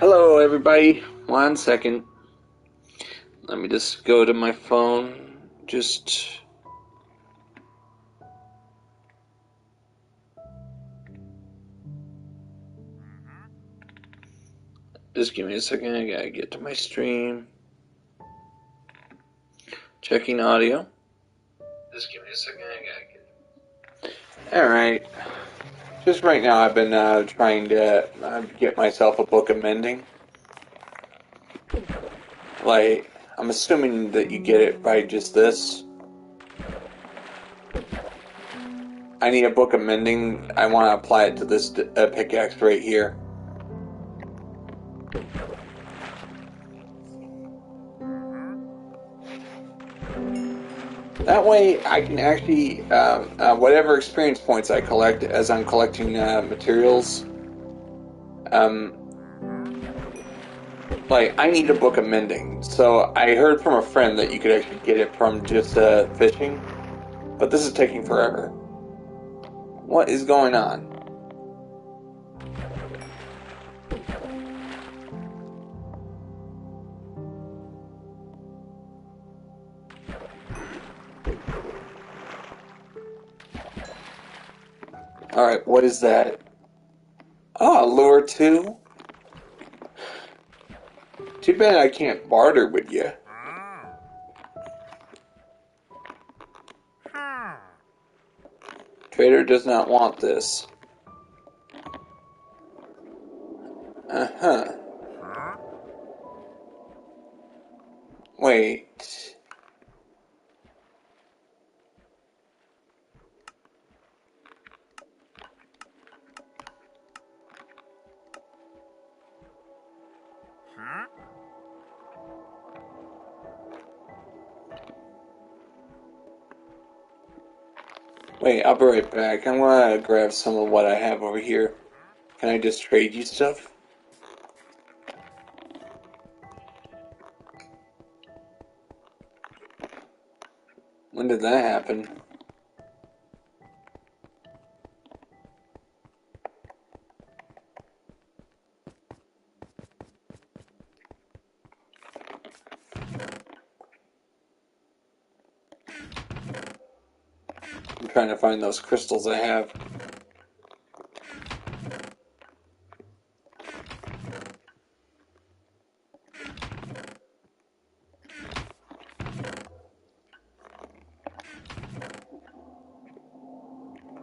Hello, everybody. 1 second. Let me just go to my phone. Just give me a second. I gotta get to my stream. Checking audio. Just give me a second. I gotta get. All right. Just right now, I've been trying to get myself a book of mending. Like, I'm assuming that you get it by just this. I need a book of mending. I want to apply it to this pickaxe right here. That way, I can actually, whatever experience points I collect as I'm collecting materials, like, I need a book of mending. So I heard from a friend that you could actually get it from just fishing, but this is taking forever. What is going on? Alright, what is that? Oh, lure 2? Too bad I can't barter with you. Trader does not want this. Uh-huh. Wait. Wait, I'll be right back. I'm gonna grab some of what I have over here. Can I just trade you stuff? When did that happen? I'm trying to find those crystals I have.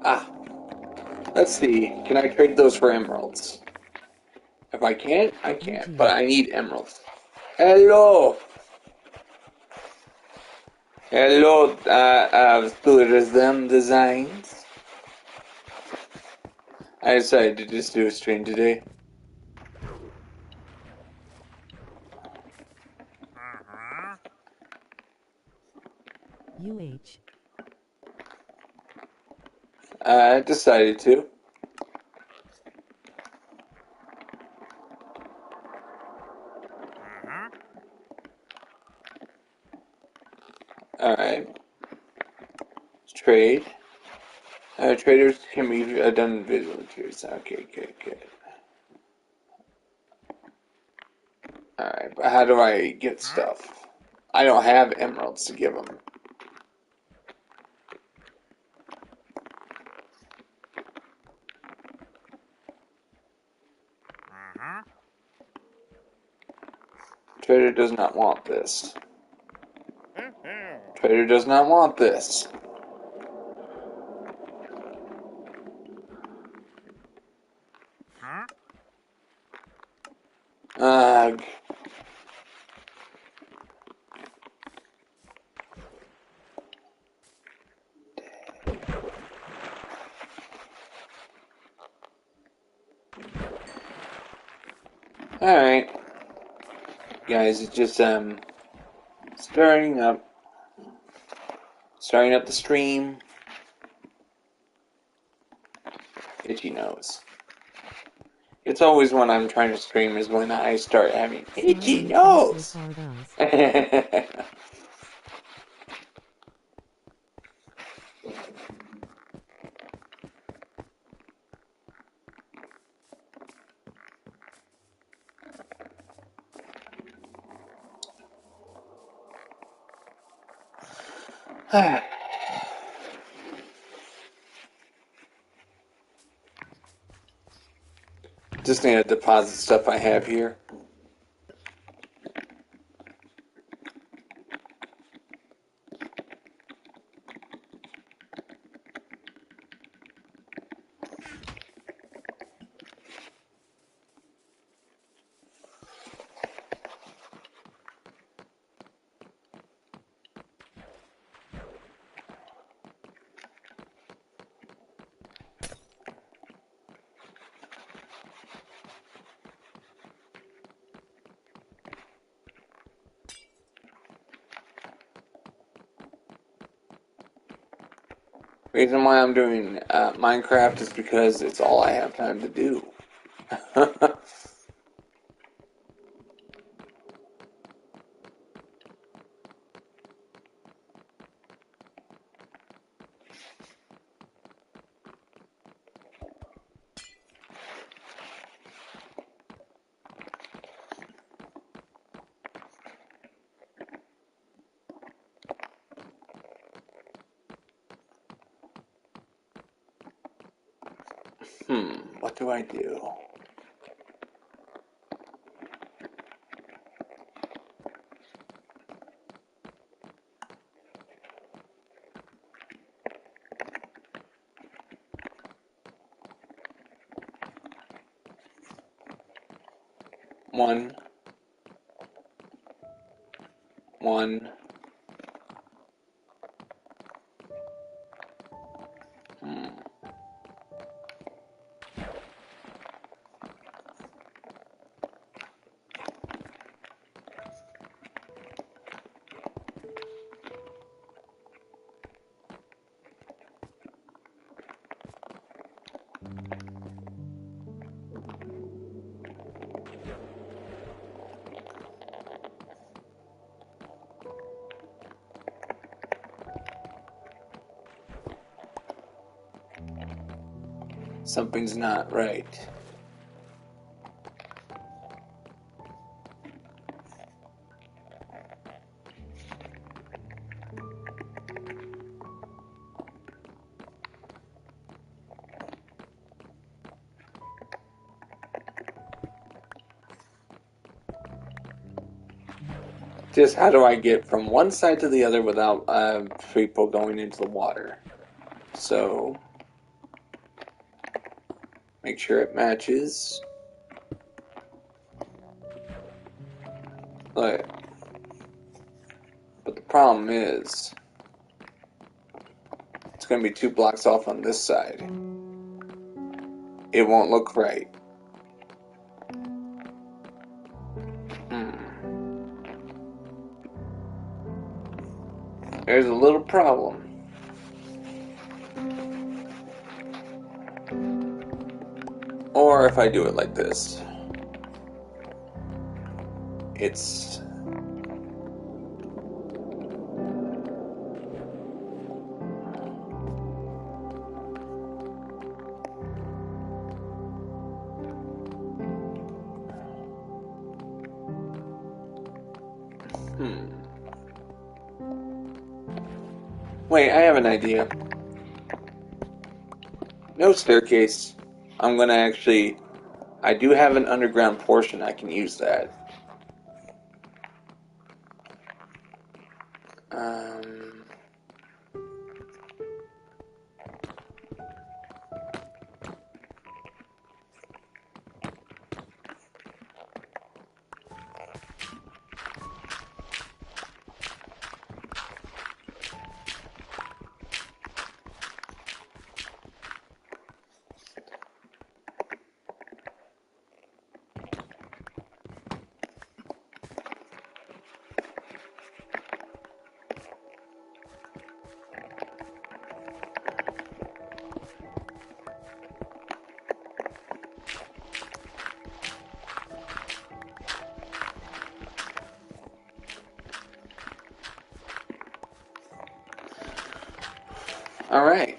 Ah, let's see. Can I trade those for emeralds? If I can't, I can't. But I need emeralds. Hello! Hello, Tourism Designs. I decided to just do a stream today. I decided to. Alright. Trade. Traders can be done visually too. Okay, good. Alright, but how do I get stuff? I don't have emeralds to give them. Trader does not want this. Trader does not want this. Ugh. Alright. Guys, it's just starting up the stream. Itchy nose. It's always when I'm trying to stream is when I start having itchy nose. Just need to deposit stuff I have here. Reason why I'm doing Minecraft is because it's all I have time to do. What do I do? One. Something's not right. Just how do I get from one side to the other without people going into the water? So, make sure it matches. But the problem is, it's going to be 2 blocks off on this side. It won't look right. There's a little problem. Or if I do it like this, it's Wait, I have an idea. No staircase. I'm gonna actually... I do have an underground portion. I can use that. All right.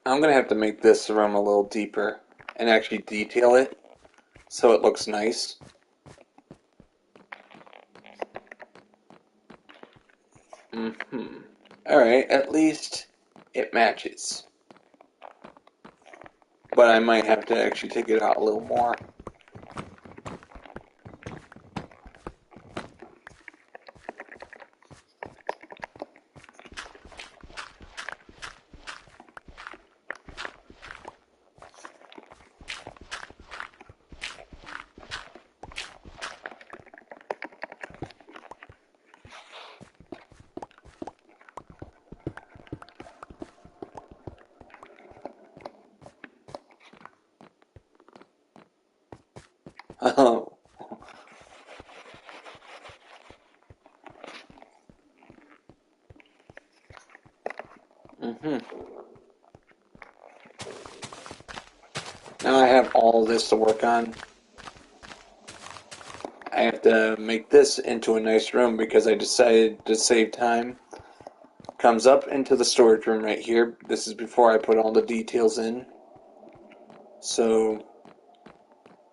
I'm going to have to make this room a little deeper and actually detail it so it looks nice. Alright, at least it matches. But I might have to actually take it out a little more. Oh. Now I have all this to work on. I have to make this into a nice room because I decided to save time. Comes up into the storage room right here. This is before I put all the details in. So,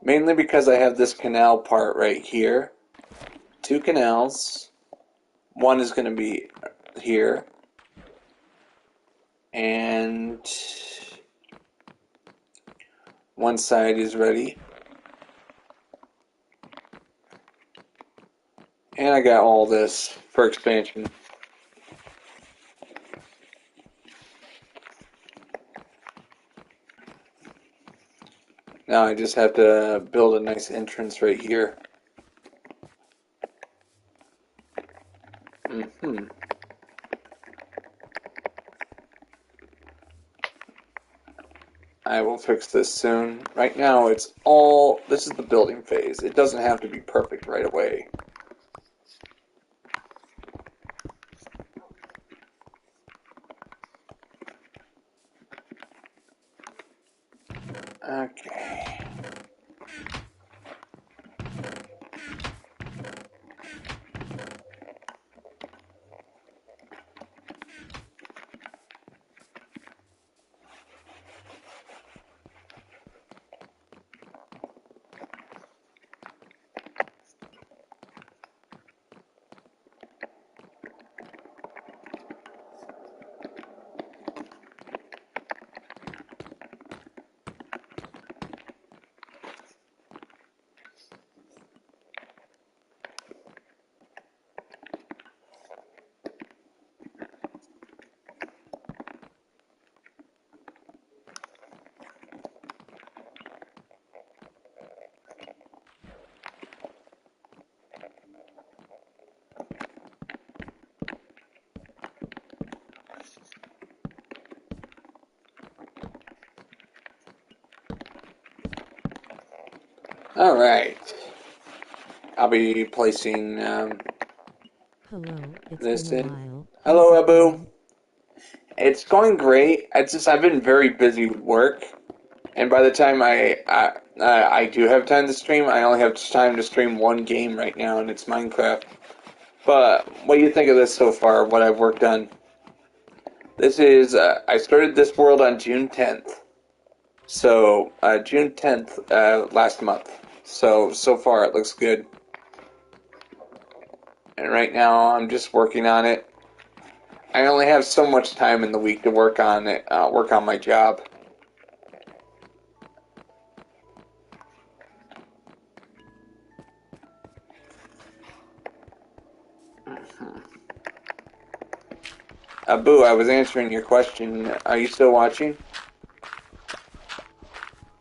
mainly because I have this canal part right here. 2 canals. One is going to be here. And one side is ready. And I got all this for expansion. Now I just have to build a nice entrance right here. I will fix this soon. Right now it's all, this is the building phase. It doesn't have to be perfect right away. Okay. All right. I'll be placing Hello, it's this been a in. while. Hello, How's it Abu. going? It's going great. It's just I've been very busy with work, and by the time I do have time to stream, I only have time to stream one game right now, and it's Minecraft. But what do you think of this so far? What I've worked on? This is I started this world on June 10th. So June 10th last month. So far it looks good. And right now I'm just working on it. I only have so much time in the week to work on it, work on my job. Abu, I was answering your question. Are you still watching?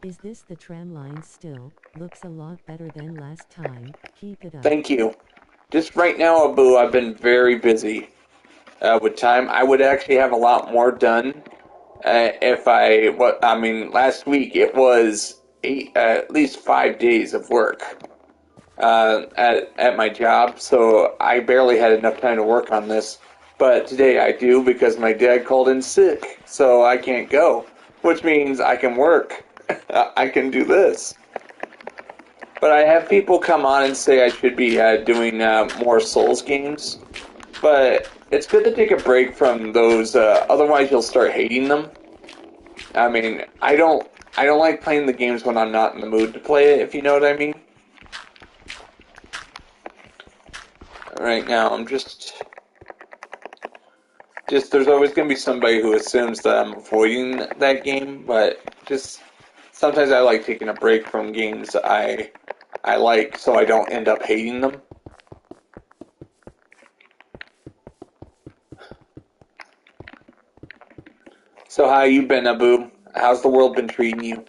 Is this the tram line still? Looks a lot better than last time. Keep it up. Thank you. Just right now, Abu, I've been very busy with time. I would actually have a lot more done if I mean, last week it was at least 5 days of work at my job, so I barely had enough time to work on this. But today I do because my dad called in sick, so I can't go, which means I can work. I can do this. But I have people come on and say I should be doing more Souls games, but it's good to take a break from those, otherwise you'll start hating them. I mean, I don't like playing the games when I'm not in the mood to play it, if you know what I mean. Right now, I'm just there's always going to be somebody who assumes that I'm avoiding that game, but just sometimes I like taking a break from games I like so I don't end up hating them. So how you been, Abu? How's the world been treating you?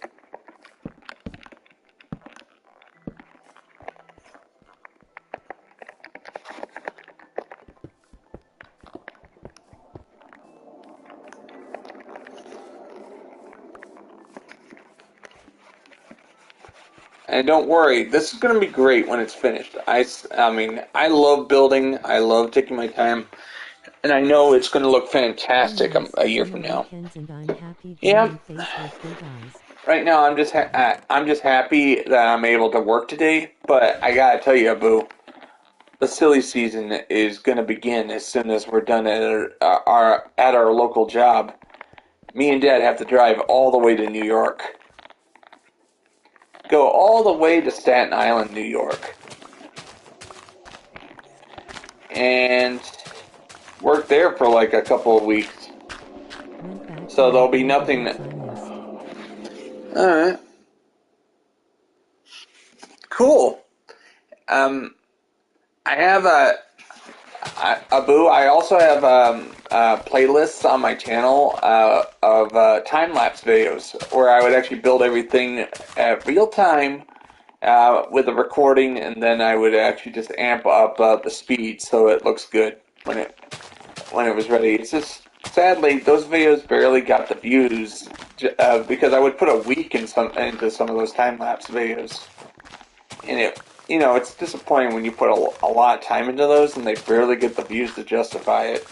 And don't worry, this is going to be great when it's finished. I mean, I love building. I love taking my time. And I know it's going to look Oh fantastic yes, a year summer from now. weekends and I'm happy Yeah, gaming face with big eyes. right now I'm just happy that I'm able to work today. But I gotta tell you, Abu, the silly season is going to begin as soon as we're done at our local job. Me and Dad have to drive all the way to New York, go all the way to Staten Island, New York, and work there for like a couple of weeks. Went back to So my there'll be old nothing. events I missed. All right, cool. Um, I have Abu. I also have playlists on my channel of time lapse videos where I would actually build everything at real time with the recording, and then I would actually just amp up the speed so it looks good when it was ready. It's just sadly those videos barely got the views because I would put a week into some of those time lapse videos, and it's disappointing when you put a lot of time into those and they barely get the views to justify it,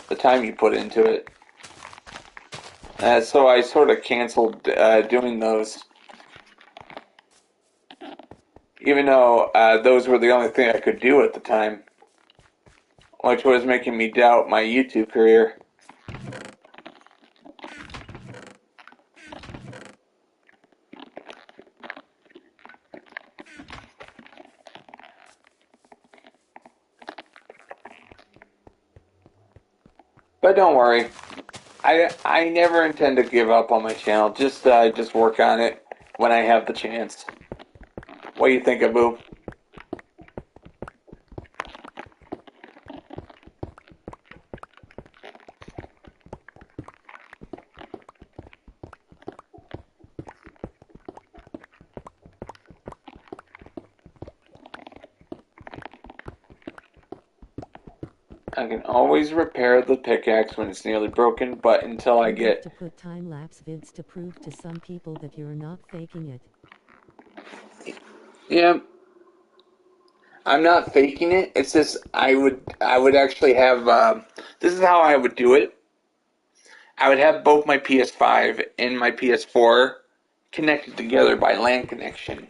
the time you put into it. So I sort of canceled doing those, even though those were the only thing I could do at the time, which was making me doubt my YouTube career. But don't worry, I never intend to give up on my channel. Just work on it when I have the chance. What do you think, Abu? I can always repair the pickaxe when it's nearly broken, but until I You have get to put time-lapse vids to prove to some people that you're not faking it. yeah, I'm not faking it. It's just I would actually have this is how I would do it. I would have both my PS5 and my PS4 connected together by LAN connection.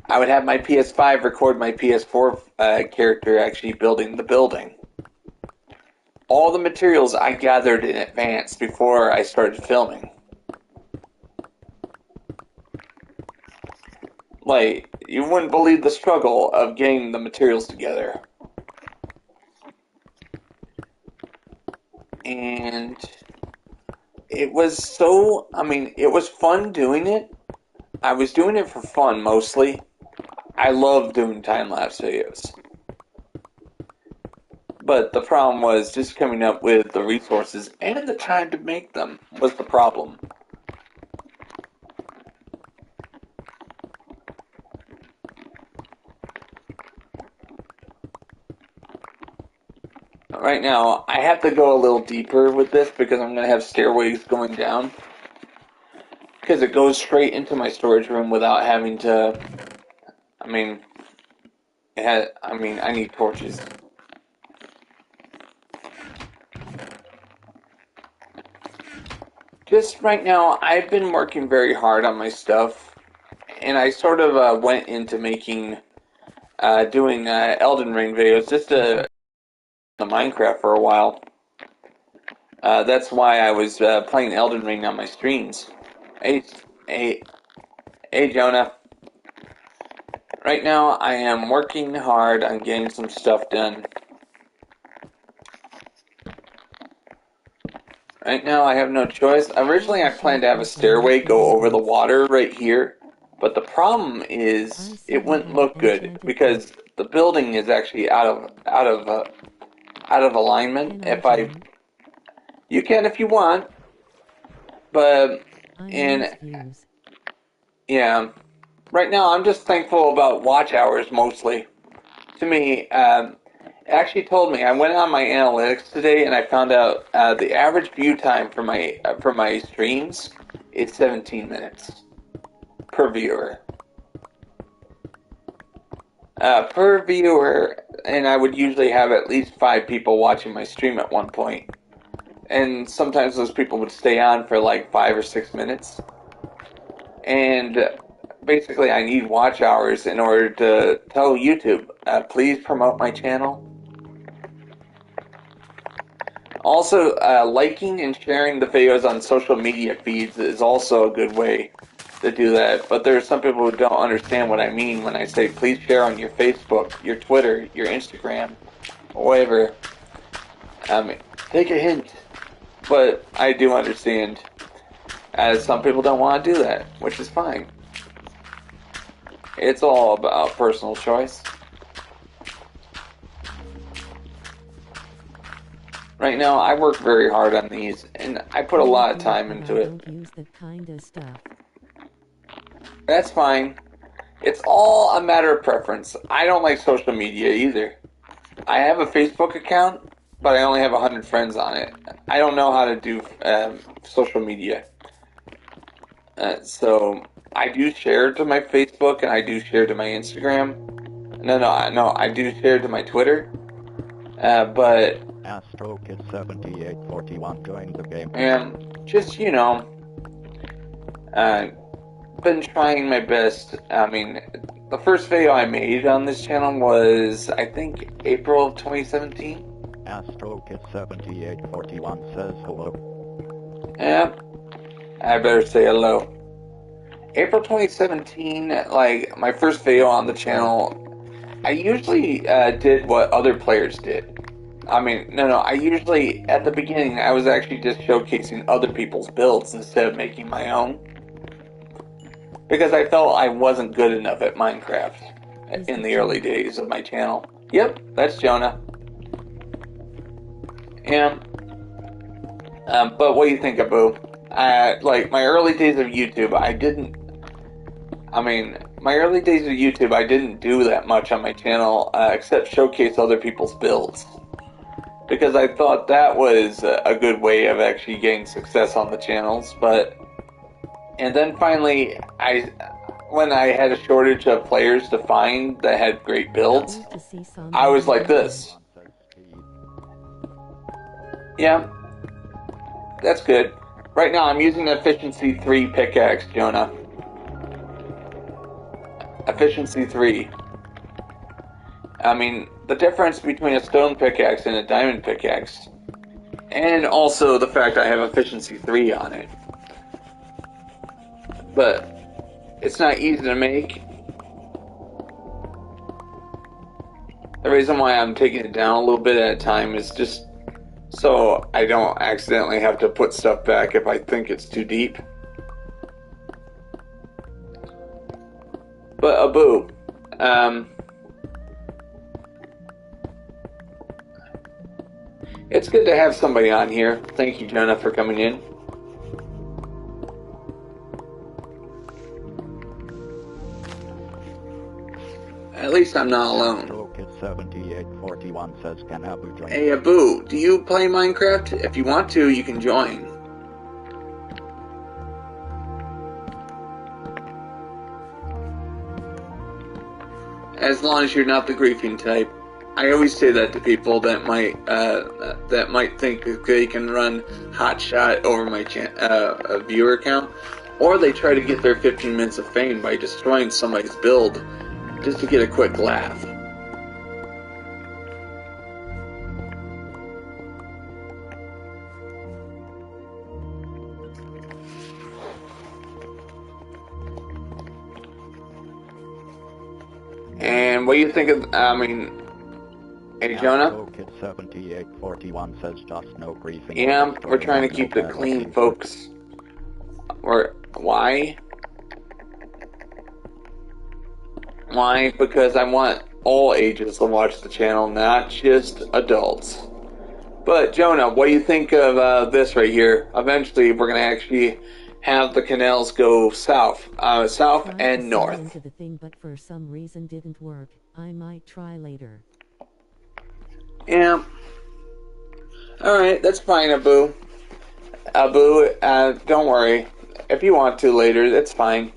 I would have my PS5 record my PS4 character actually building the building. All the materials I gathered in advance before I started filming. Like, you wouldn't believe the struggle of getting the materials together. And I mean, it was fun doing it. I was doing it for fun mostly. I love doing time lapse videos. But the problem was just coming up with the resources and the time to make them was the problem. Right now, I have to go a little deeper with this because I'm going to have stairways going down. Because it goes straight into my storage room without having to. I mean, I need torches. Just right now, I've been working very hard on my stuff, and I sort of went into doing Elden Ring videos just to the Minecraft for a while. That's why I was playing Elden Ring on my streams. Hey, hey, hey, Jonah. Right now, I am working hard on getting some stuff done. Right now, I have no choice. Originally, I planned to have a stairway go over the water right here, but the problem is it wouldn't look good because the building is actually out of alignment. You can if you want, but yeah. Right now, I'm just thankful about watch hours mostly. To me, it actually told me. I went on my analytics today and I found out the average view time for my streams is 17 minutes per viewer. Per viewer, and I would usually have at least 5 people watching my stream at one point. And sometimes those people would stay on for like 5 or 6 minutes. And basically, I need watch hours in order to tell YouTube, please promote my channel. Also, liking and sharing the videos on social media feeds is also a good way to do that. But there are some people who don't understand what I mean when I say please share on your Facebook, your Twitter, your Instagram, or whatever. Take a hint. But I do understand, as some people don't want to do that, which is fine. It's all about personal choice. Right now, I work very hard on these, and I put a lot of time into it. Don't use that kind of stuff. That's fine. It's all a matter of preference. I don't like social media either. I have a Facebook account, but I only have 100 friends on it. I don't know how to do social media. So I do share to my Facebook and I do share to my Instagram. No, I do share to my Twitter. But AstroKid7841 joined the game. Just, been trying my best. I mean, the first video I made on this channel was, I think, April of 2017. AstroKid7841 says hello. Yeah, I better say hello. April 2017, like, my first video on the channel, I usually did what other players did. I mean, I usually, at the beginning, I was actually just showcasing other people's builds instead of making my own. Because I felt I wasn't good enough at Minecraft in the early days of my channel. Yep, that's Jonah. Yeah. But what do you think, Abu? Like, my early days of YouTube, my early days of YouTube, I didn't do that much on my channel, except showcase other people's builds. Because I thought that was a good way of actually getting success on the channels, and then finally, when I had a shortage of players to find that had great builds, I was like this. Yeah, that's good. Right now, I'm using an Efficiency 3 pickaxe, Jonah. Efficiency 3. I mean, the difference between a stone pickaxe and a diamond pickaxe, and also the fact I have Efficiency 3 on it. But it's not easy to make. The reason why I'm taking it down a little bit at a time is just so I don't accidentally have to put stuff back if I think it's too deep. But Abu, it's good to have somebody on here. Thank you, Jonah, for coming in. At least I'm not alone. AstroKid7841 says, can Abu join? Hey, Abu, do you play Minecraft? If you want to, you can join. As long as you're not the griefing type. I always say that to people that might think that they can run hotshot over my viewer count, or they try to get their 15 minutes of fame by destroying somebody's build just to get a quick laugh. And what do you think of, I mean, hey Jonah? AstroKid7841 says just no griefing. Yeah, we're trying to keep it clean, folks. Why? Why? Because I want all ages to watch the channel, not just adults. But Jonah, what do you think of this right here? Eventually, we're gonna actually have the canals go south, south Tried and to north. sign into the thing, but for some reason didn't work. I might try later. Yeah. All right, that's fine, Abu. Abu, don't worry. If you want to later, that's fine.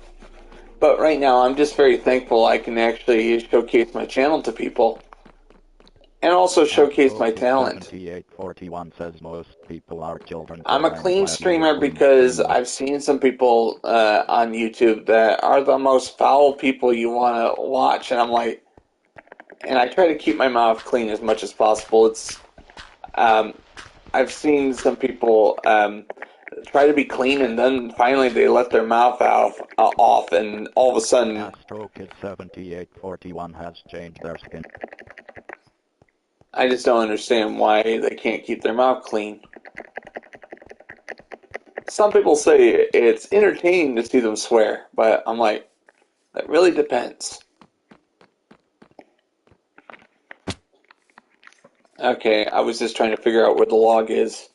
But right now, I'm just very thankful I can actually showcase my channel to people. And also showcase my talent. 7841 says most people are children. I'm a clean streamer because I've seen some people on YouTube that are the most foul people you want to watch. And I'm like, and I try to keep my mouth clean as much as possible. I've seen some people try to be clean, and then finally they let their mouth off, and all of a sudden, AstroKid7841 has changed their skin. I just don't understand why they can't keep their mouth clean. Some people say it's entertaining to see them swear, but I'm like, that really depends. Okay, I was just trying to figure out where the log is.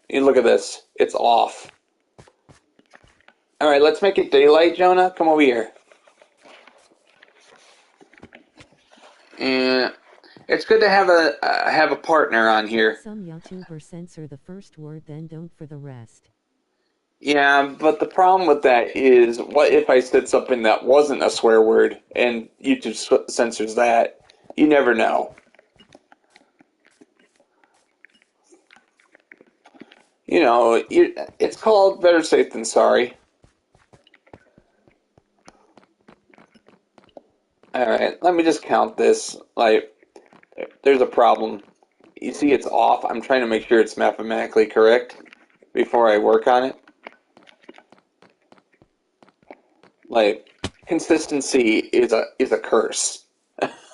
You look at this. It's off. Alright, let's make it daylight, Jonah. Come over here. And it's good to have a partner on here. Some YouTubers censor the first word, then don't for the rest. Yeah, but the problem with that is, what if I said something that wasn't a swear word and YouTube censors that? You never know. You know, it's called better safe than sorry. Alright, let me just count this. Like, there's a problem. You see it's off. I'm trying to make sure it's mathematically correct before I work on it. Like, consistency is a curse.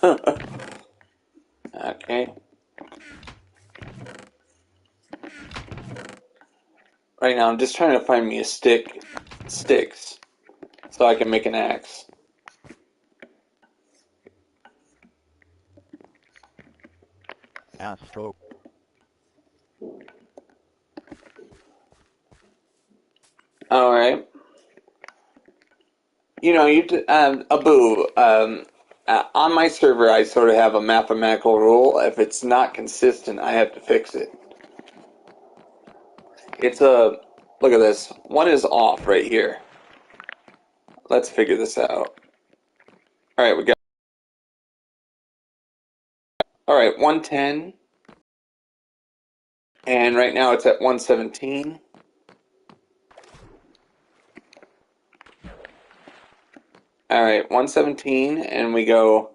Okay. Right now I'm just trying to find me sticks, so I can make an axe. Astro. All right. You know, Abu. On my server, I sort of have a mathematical rule. If it's not consistent, I have to fix it. Look at this. One is off right here. Let's figure this out. All right, we got. All right, 110, and right now it's at 117. All right, 117, and we go.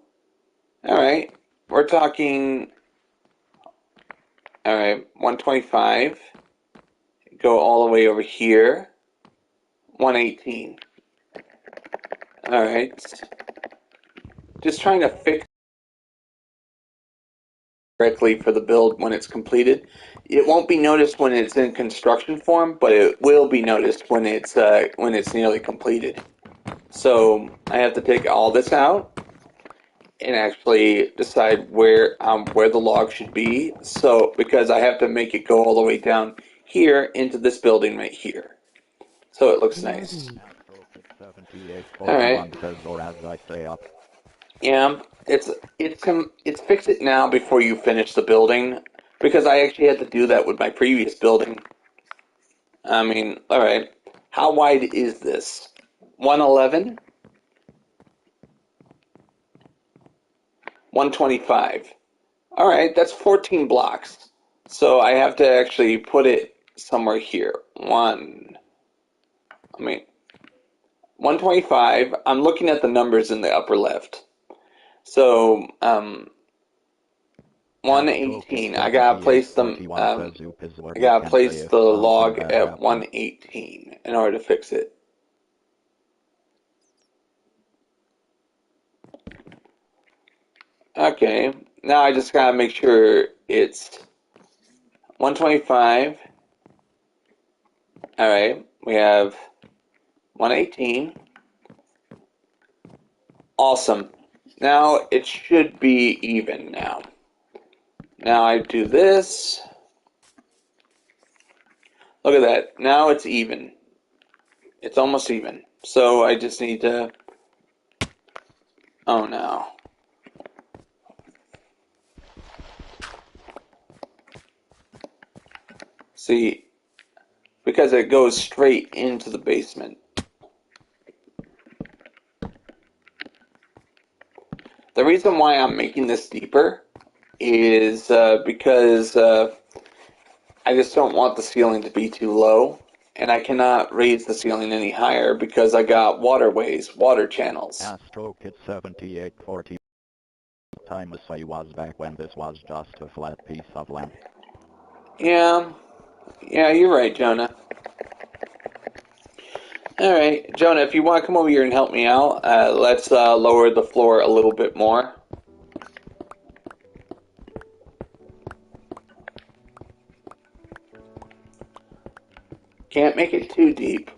All right, we're talking. All right, 125. Go all the way over here. 118. All right. Just trying to fix correctly for the build when it's completed. It won't be noticed when it's in construction form, but it will be noticed when it's nearly completed. So I have to take all this out and actually decide where the log should be. So because I have to make it go all the way down here into this building right here, so it looks nice. All right. AstroKid7841 says, or as I say up. Yeah, it's fix it now before you finish the building, because I actually had to do that with my previous building. I mean, all right. How wide is this? 111? 125. All right, that's 14 blocks. So I have to actually put it somewhere here. 125. I'm looking at the numbers in the upper left. So, 118. I gotta place them. I gotta place the log at 118 in order to fix it. Okay, now I just gotta make sure it's 125. Alright, we have 118. Awesome. Now it should be even now. Now I do this. Look at that. Now it's even. It's almost even. So I just need to... Oh no. See, because it goes straight into the basement. The reason why I'm making this deeper is because I just don't want the ceiling to be too low, and I cannot raise the ceiling any higher because I got waterways, water channels. AstroKid 7840. Time to say was back when this was just a flat piece of land. Yeah, you're right, Jonah. Alright, Jonah, if you want to come over here and help me out, let's lower the floor a little bit more. Can't make it too deep.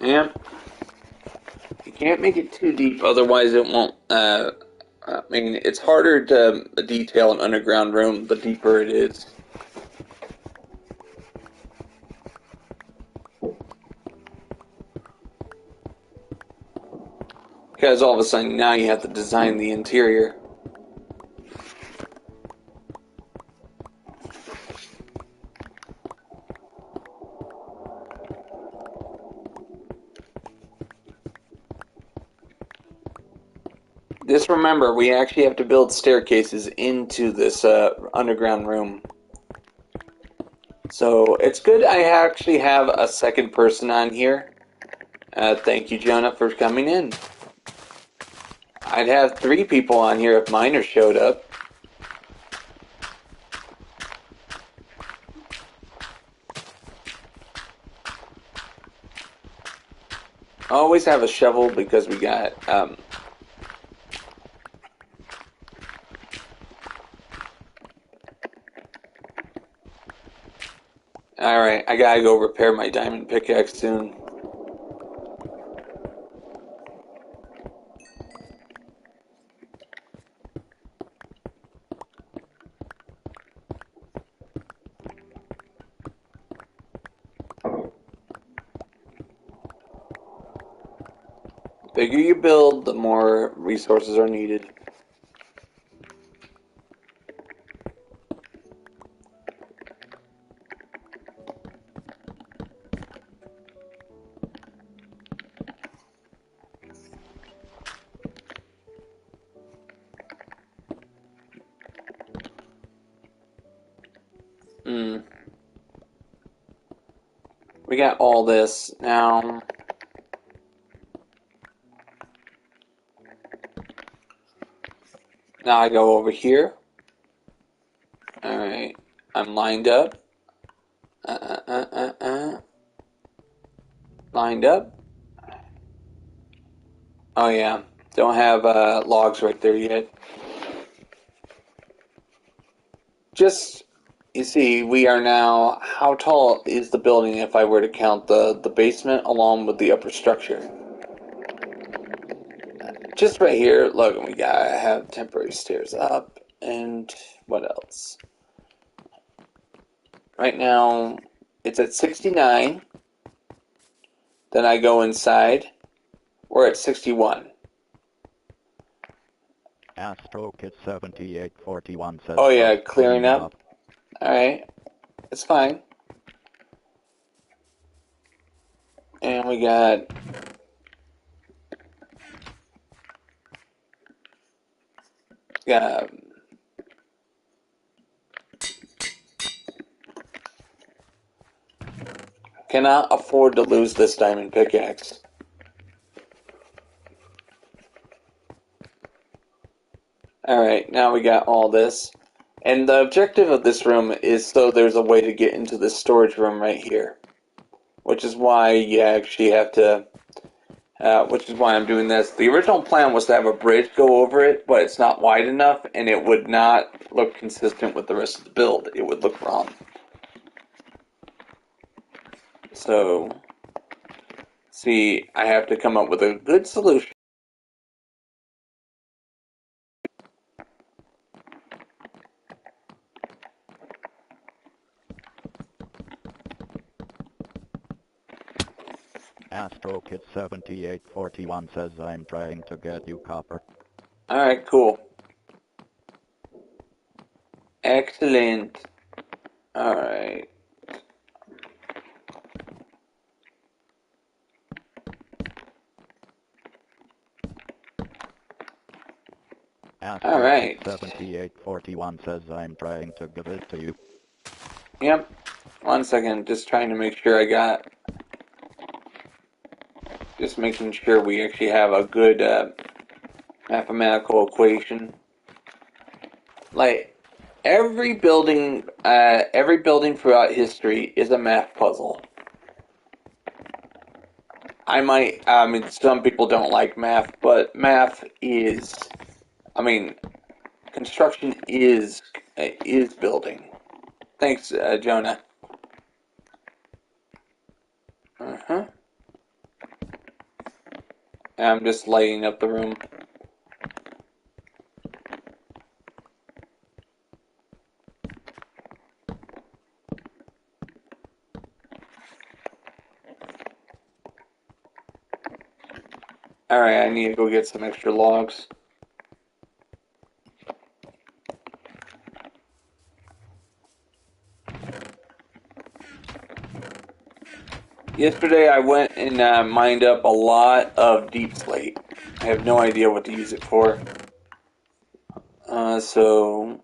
Yeah. You can't make it too deep, otherwise it won't, I mean, it's harder to detail an underground room the deeper it is. Because all of a sudden now you have to design the interior. Just remember, we actually have to build staircases into this underground room. So it's good I actually have a second person on here. Thank you, Jonah, for coming in. I'd have 3 people on here if miners showed up. I always have a shovel because we got alright, I gotta go repair my diamond pickaxe soon. The bigger you build, the more resources are needed. We got all this now. Now I go over here. Alright, I'm lined up. Lined up. Oh yeah, don't have logs right there yet. Just, you see, we are now, how tall is the building if I were to count the basement along with the upper structure? Just right here, look, we gotta have temporary stairs up, and what else? Right now, it's at 69. Then I go inside. We're at 61. AstroKid 7841 says Oh yeah, just clearing cleaning up. up. Alright, it's fine. And we got cannot afford to lose this diamond pickaxe. now we got all this. And the objective of this room is so there's a way to get into this storage room right here. Which is why you actually have to... which is why I'm doing this. The original plan was to have a bridge go over it, but it's not wide enough, and it would not look consistent with the rest of the build. It would look wrong. So, see, I have to come up with a good solution. AstroKid7841 says I'm trying to get you copper. Alright, cool. Excellent. Alright. Alright. AstroKid7841 says I'm trying to give it to you. Yep. 1 second, just trying to make sure I got... Just making sure we actually have a good mathematical equation. Like, every building throughout history is a math puzzle. I mean, some people don't like math, but math is, I mean, construction is building. Thanks, Jonah. Uh-huh. I'm just lighting up the room. Alright, I need to go get some extra logs. Yesterday I went and mined up a lot of deep slate. I have no idea what to use it for. So,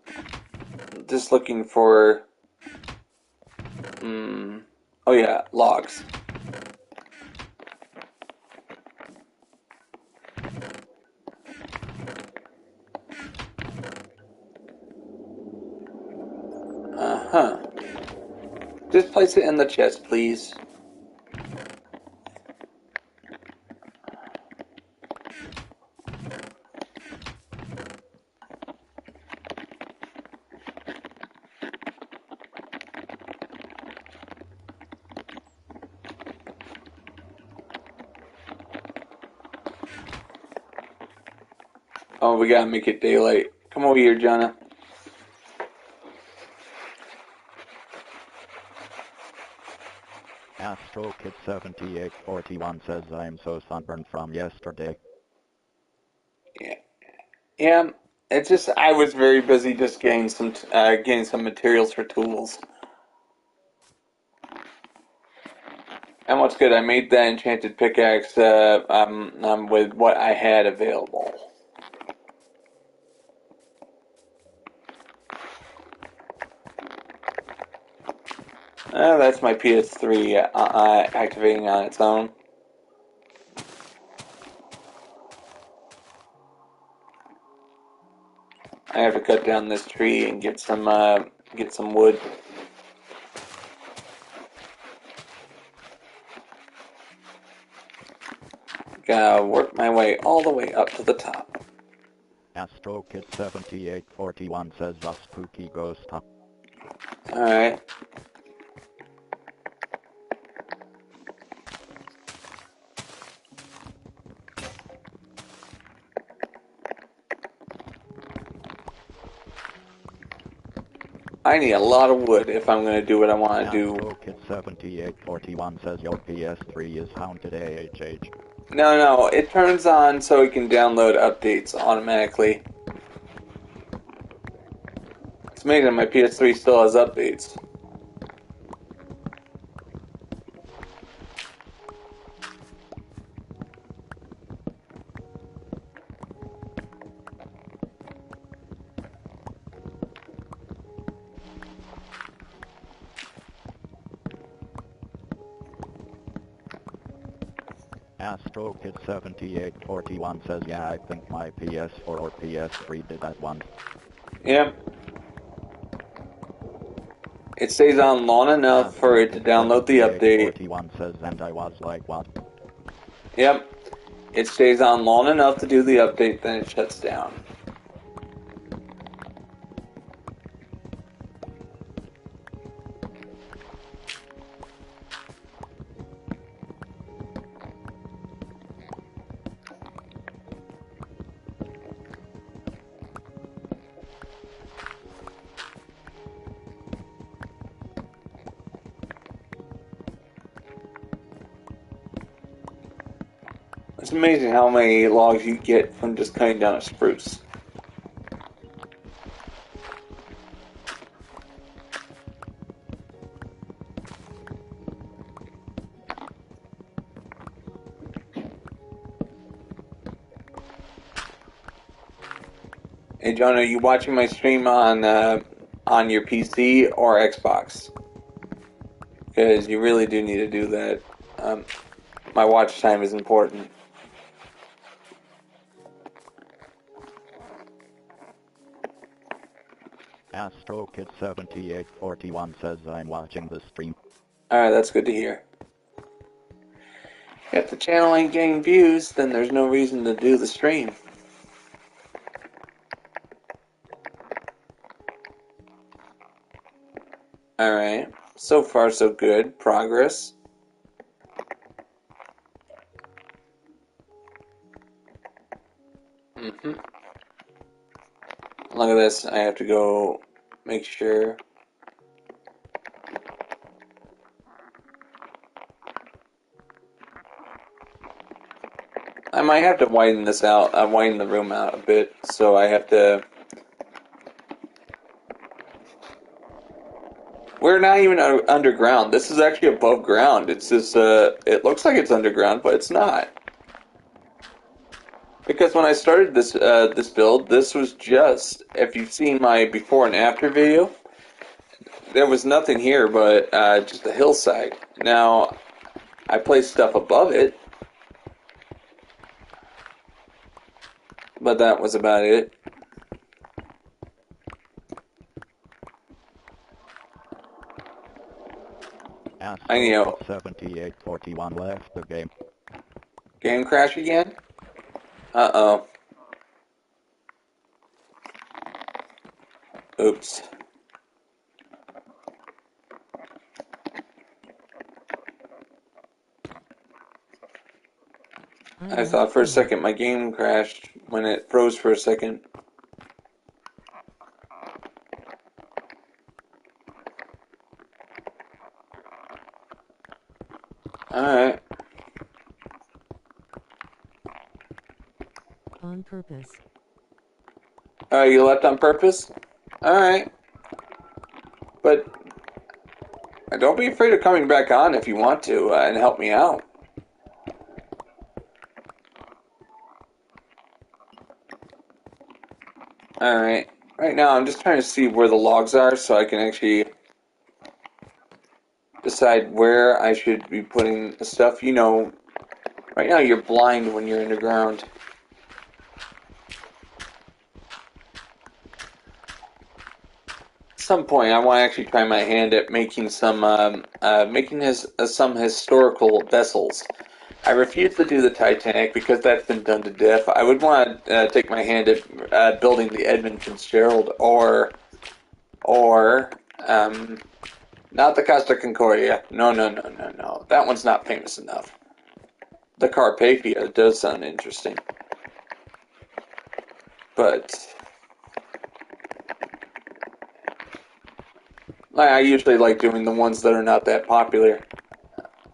just looking for... oh yeah, logs. Uh-huh. Just place it in the chest, please. Oh, we gotta make it daylight. Come over here, Jonah. AstroKid7841 says I'm so sunburned from yesterday. Yeah. Yeah, it's just I was very busy just getting some materials for tools. And what's good, I made that enchanted pickaxe with what I had available. That's my PS3 activating on its own. I have to cut down this tree and get some wood. Gotta work my way all the way up to the top. AstroKid7841 says a spooky ghost. Alright. I need a lot of wood if I'm going to do what I want to do. AstroKid7841 says your PS3 is haunted AHH. No, it turns on so it can download updates automatically. It's amazing my PS3 still has updates. AstroKid7841 says yeah, I think my PS4 or PS3 did that once. Yep. It stays on long enough for it to download the update. 7841 says, and I was like, what? Yep. It stays on long enough to do the update, then it shuts down. It's amazing how many logs you get from just cutting down a spruce. Hey John, are you watching my stream on your PC or Xbox? Because you really do need to do that. My watch time is important. AstroKid7841 says, I'm watching the stream. Alright, that's good to hear. If the channel ain't getting views, then there's no reason to do the stream. Alright, so far so good. Progress. Look at this, I have to go make sure. I might have to widen this out, widen the room out a bit, so I have to... We're not even underground. This is actually above ground. It's just, it looks like it's underground, but it's not. Because when I started this build, this was just, if you've seen my before and after video, there was nothing here but just a hillside. Now, I placed stuff above it, but that was about it. AstroKid7841 left the game. Game crash again? Uh-oh. Oops. I thought for a second my game crashed when it froze for a second. Alright. On purpose. You left on purpose? Alright. But don't be afraid of coming back on if you want to and help me out. Alright. Right now I'm just trying to see where the logs are so I can actually decide where I should be putting the stuff. You know, right now you're blind when you're underground. At some point I want to actually try my hand at making some some historical vessels. I refuse to do the Titanic because that's been done to death. I would want to take my hand at building the Edmund Fitzgerald or not the Costa Concordia. No. That one's not famous enough. The Carpathia does sound interesting. But I usually like doing the ones that are not that popular.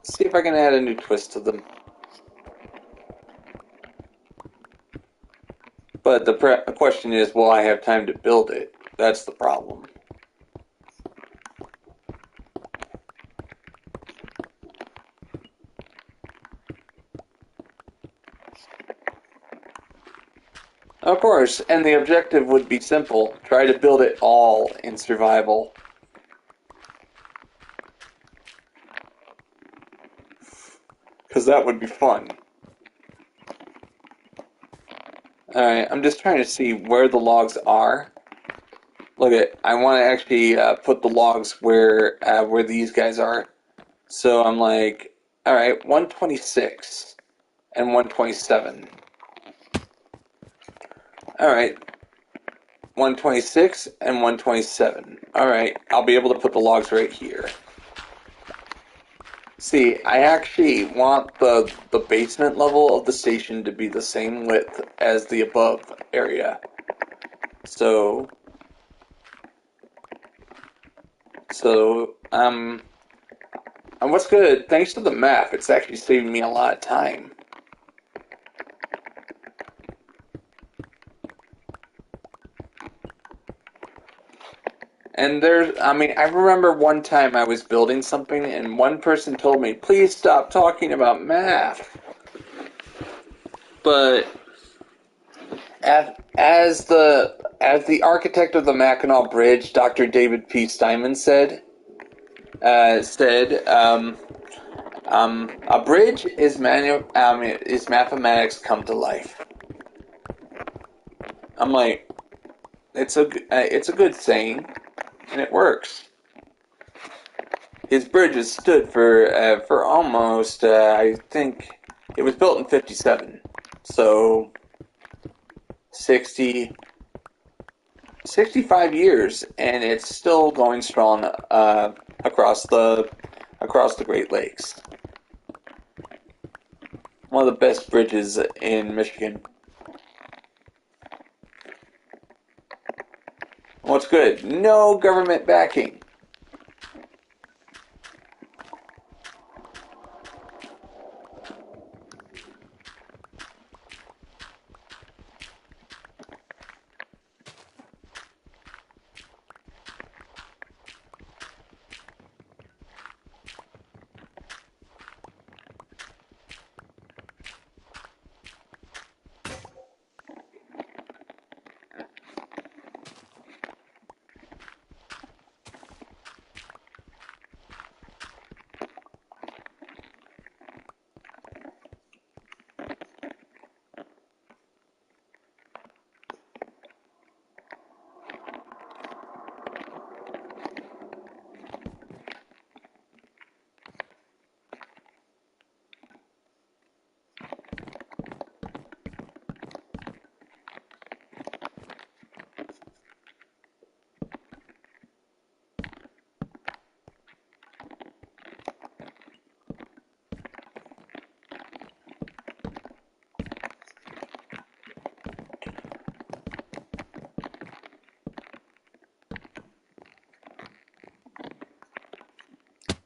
See if I can add a new twist to them. But the question is, will I have time to build it? That's the problem. Of course, and the objective would be simple. Try to build it all in survival. Because that would be fun. Alright, I'm just trying to see where the logs are. Look at, I want to actually put the logs where these guys are. So I'm like, all right, 126 and 127. All right, 126 and 127. All right, I'll be able to put the logs right here. See, I actually want the basement level of the station to be the same width as the above area. So, so, and what's good, thanks to the map, it's actually saving me a lot of time. And I mean, I remember one time I was building something and one person told me, please stop talking about math. But as the architect of the Mackinac Bridge, Dr. David P. Steinman said, a bridge is mathematics come to life. I'm like, it's a good saying, and it works. His bridges stood for almost, I think, it was built in '57, so 60, 65 years, and it's still going strong across the Great Lakes. One of the best bridges in Michigan. What's good? No government backing.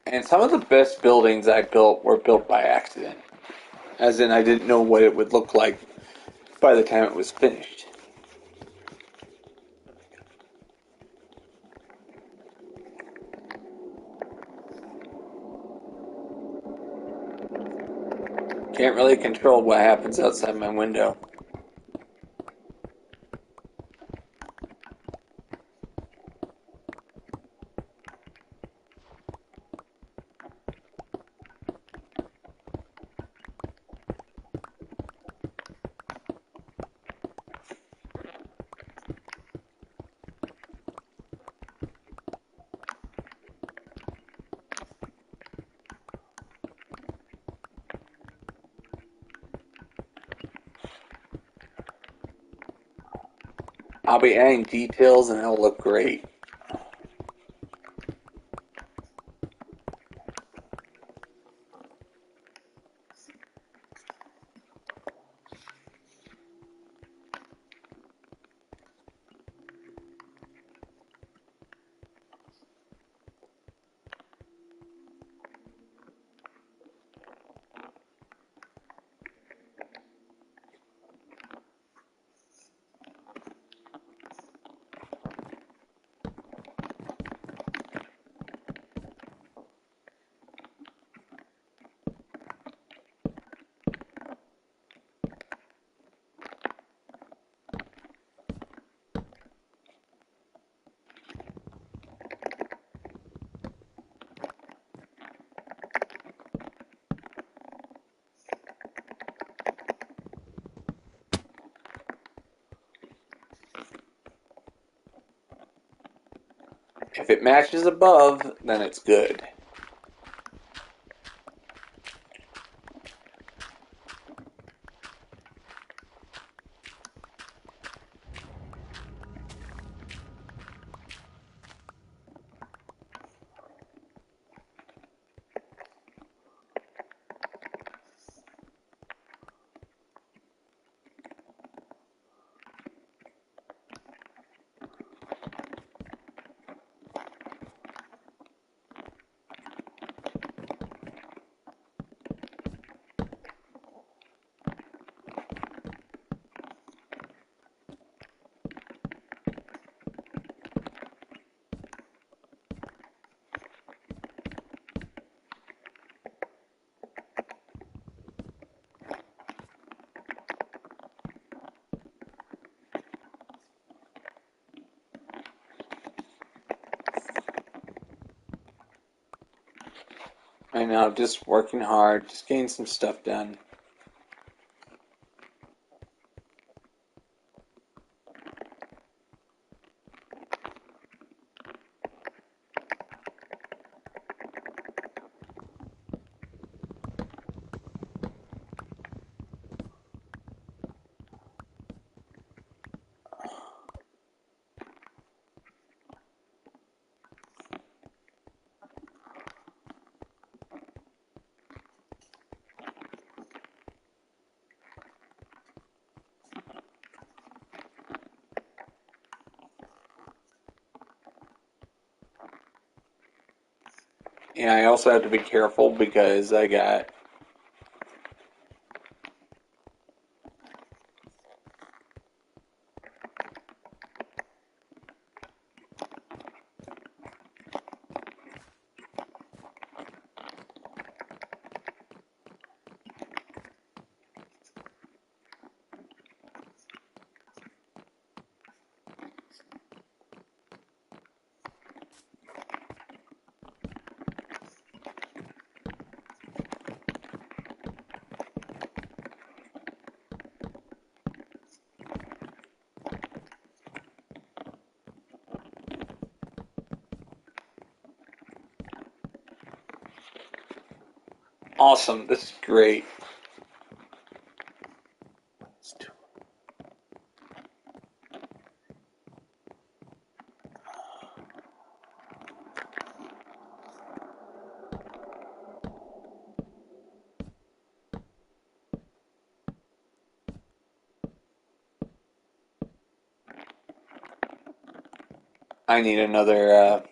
And some of the best buildings I built were built by accident. As in, I didn't know what it would look like by the time it was finished. Can't really control what happens outside my window. I'll be adding details and it'll look great. If it matches above, then it's good. I know, just working hard, just getting some stuff done. And I also have to be careful because awesome. This is great. I need another.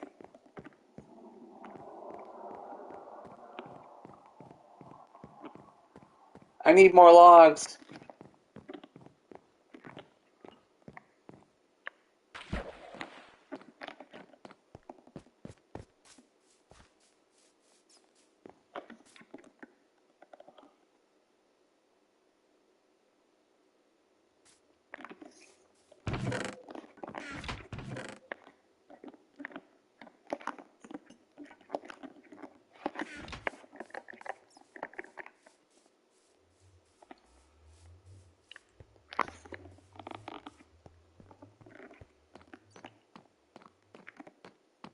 I need more logs.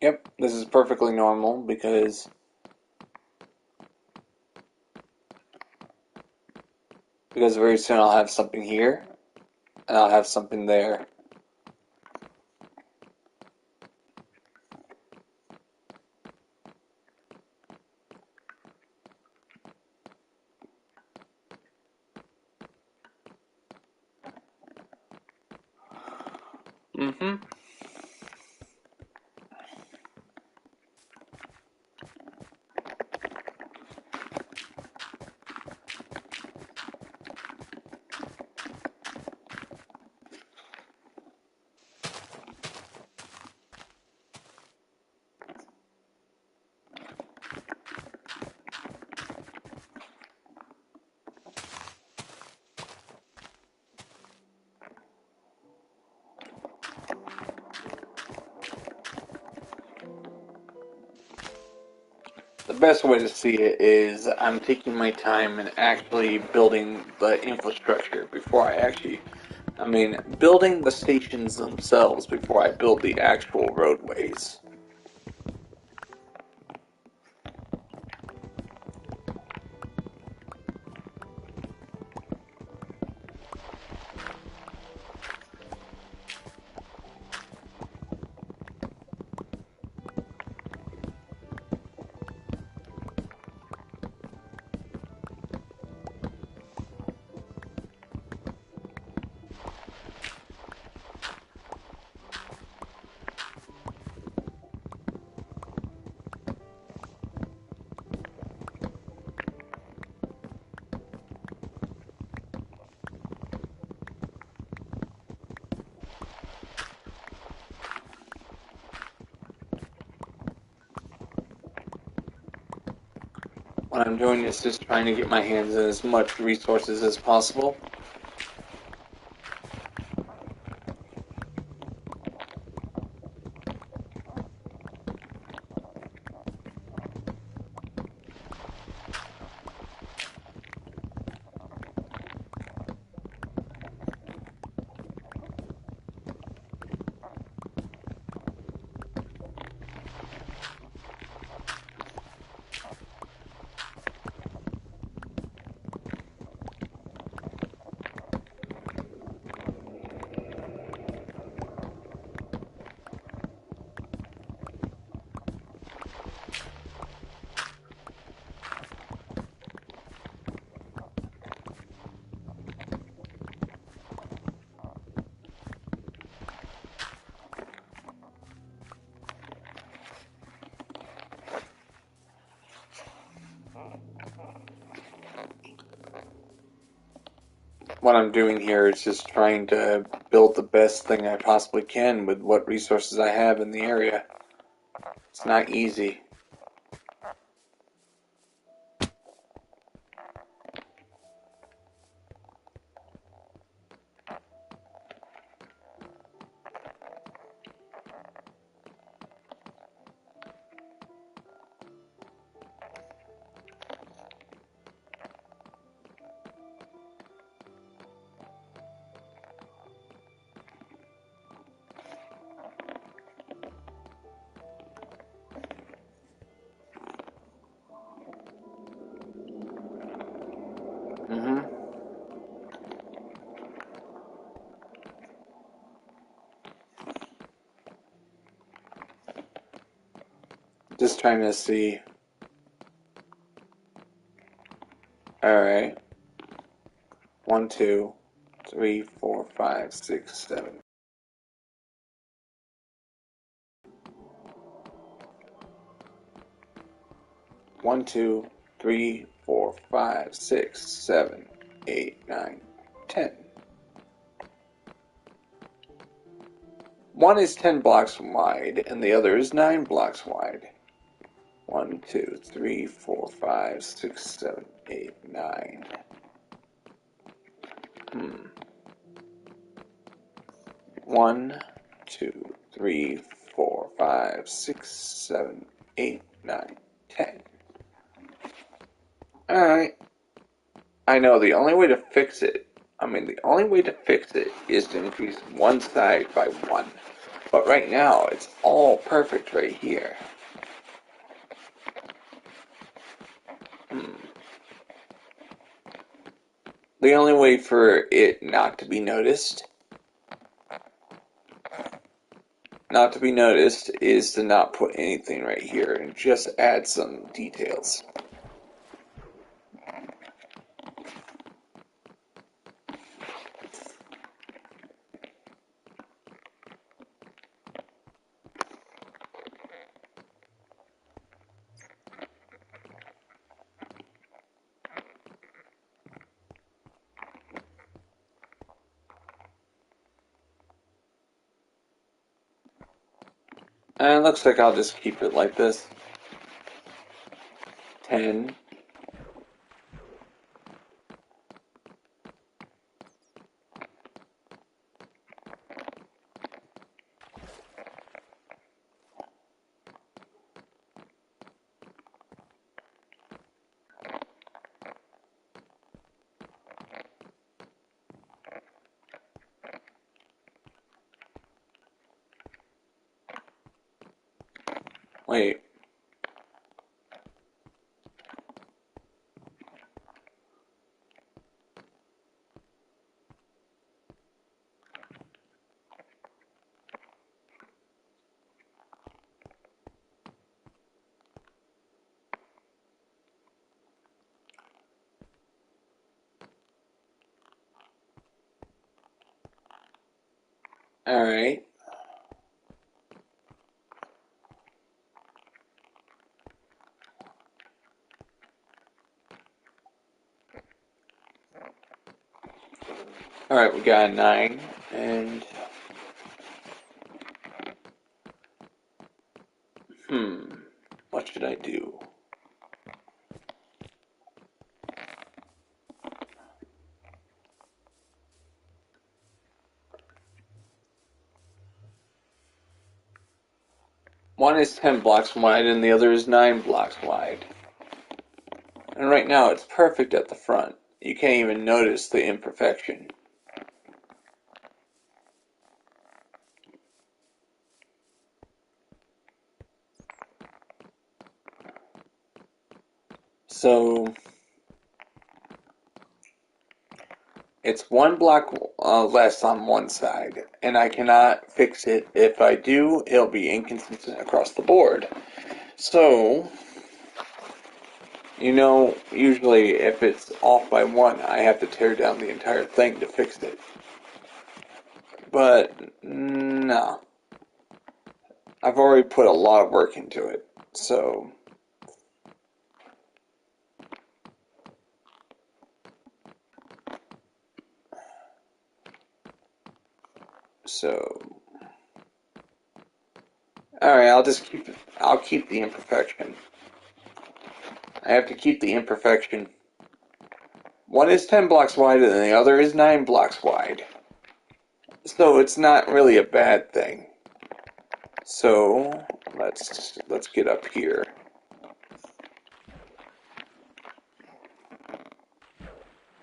Yep, this is perfectly normal because very soon I'll have something here and I'll have something there. Mm-hmm. The best way to see it is I'm taking my time and actually building the infrastructure before I mean, building the stations themselves before I build the actual roadways. What I'm doing is just trying to get my hands on as much resources as possible. What I'm doing here is just trying to build the best thing I possibly can with what resources I have in the area. It's not easy. Mm-hmm. Just trying to see. Alright. 1, 2, 3, 4, 5, 6, 7. 1, 2, 3, 4, 5, 6, 7, 8, 9, 10. One is 10 blocks wide, and the other is 9 blocks wide. 1, 2, 3, 4, 5, 6, 7, 8, 9. 1, 2, 3, 4, 5, 6, 7, 8, 9, 10. Alright. I know the only way to fix it, the only way to fix it is to increase one side by 1. But right now, it's all perfect right here. The only way for it not to be noticed is to not put anything right here and just add some details. And it looks like I'll just keep it like this. 10. Wait. Alright. Alright, we got a 9, and what should I do? One is 10 blocks wide and the other is 9 blocks wide. And right now it's perfect at the front. You can't even notice the imperfection. So it's 1 block less on one side, and I cannot fix it. If I do, it'll be inconsistent across the board. So, usually if it's off by 1, I have to tear down the entire thing to fix it. But, no. I've already put a lot of work into it. So, alright, I'll keep the imperfection. I have to keep the imperfection. One is 10 blocks wide and the other is 9 blocks wide. So it's not really a bad thing. So let's get up here.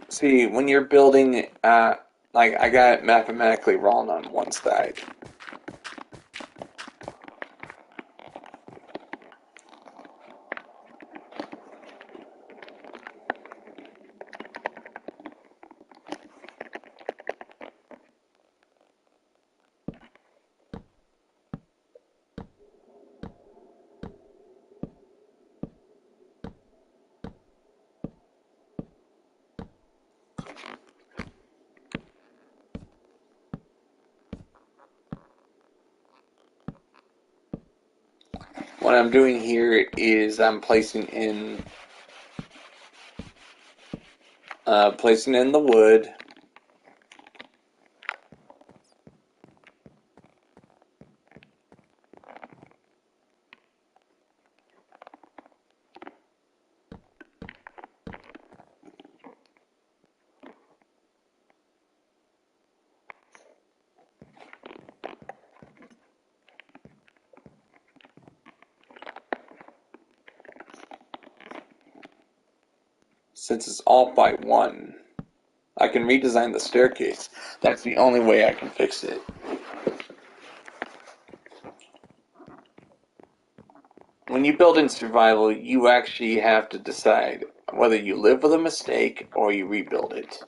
See, when you're building, like I got it mathematically wrong on one side. What I'm doing here is I'm placing in the wood. Since it's off by 1, I can redesign the staircase. That's the only way I can fix it. When you build in survival, you actually have to decide whether you live with a mistake or you rebuild it.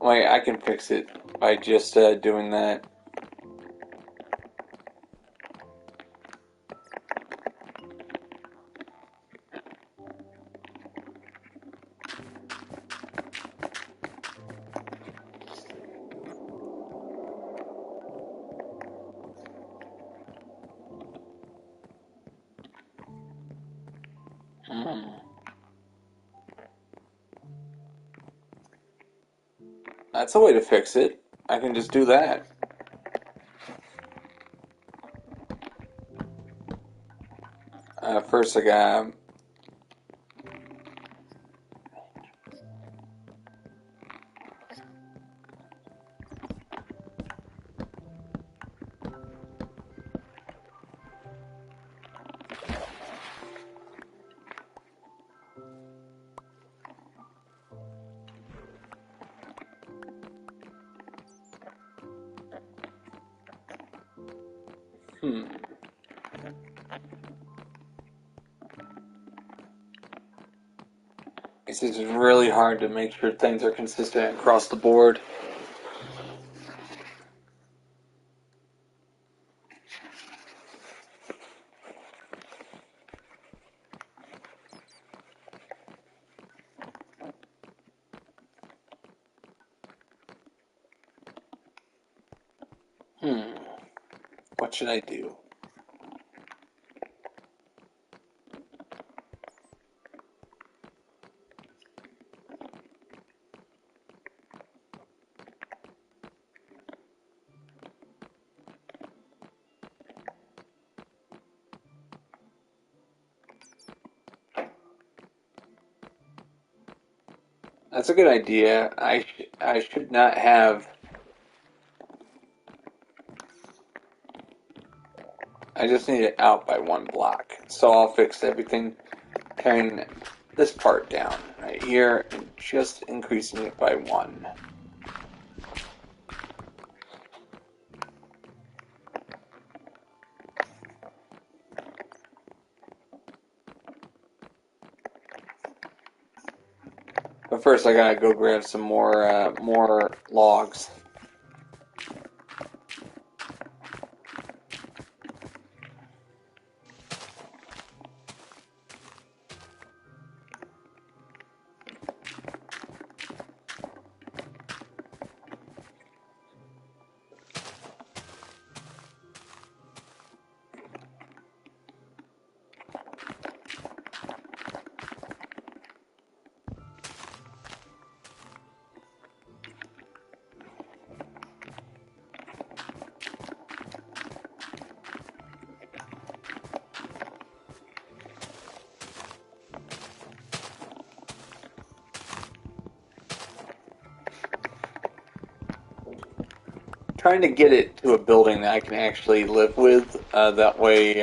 Wait, I can fix it by just doing that. That's a way to fix it. I can just do that. First I got... It's just really hard to make sure things are consistent across the board. What should I do? That's a good idea. I should not have. I just need it out by 1 block. So I'll fix everything, tearing this part down right here and just increasing it by 1. But first, I gotta go grab some more logs. Trying to get it to a building that I can actually live with. That way,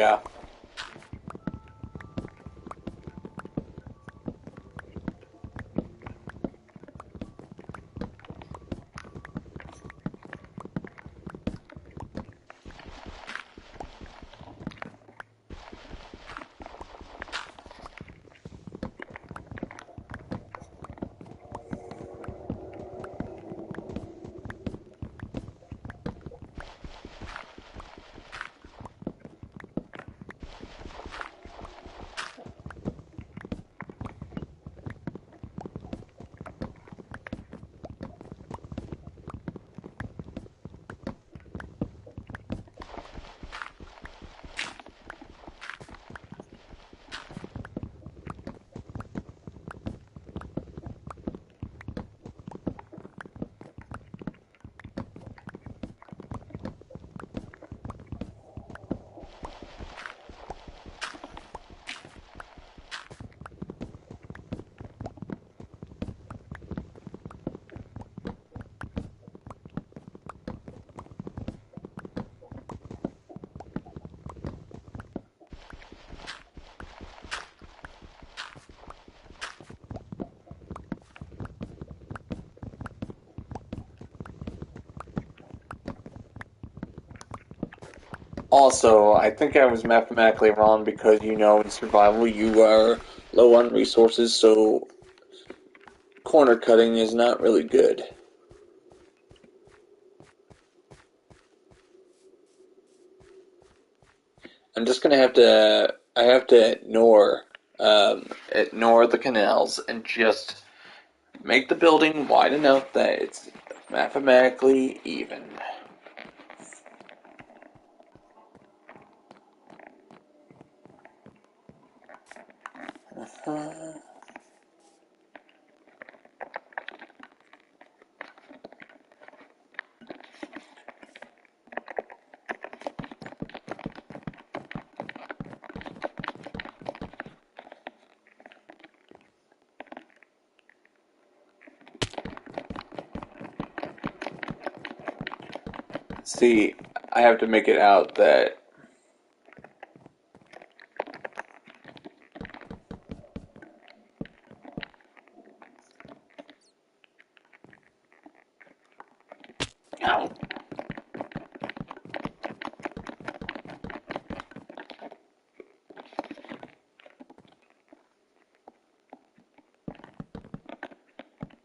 also, I think I was mathematically wrong because in survival you are low on resources, so corner cutting is not really good. I'm just gonna have to. I have to ignore the canals and just make the building wide enough that it's mathematically even. Uh, See, I have to make it out that ow,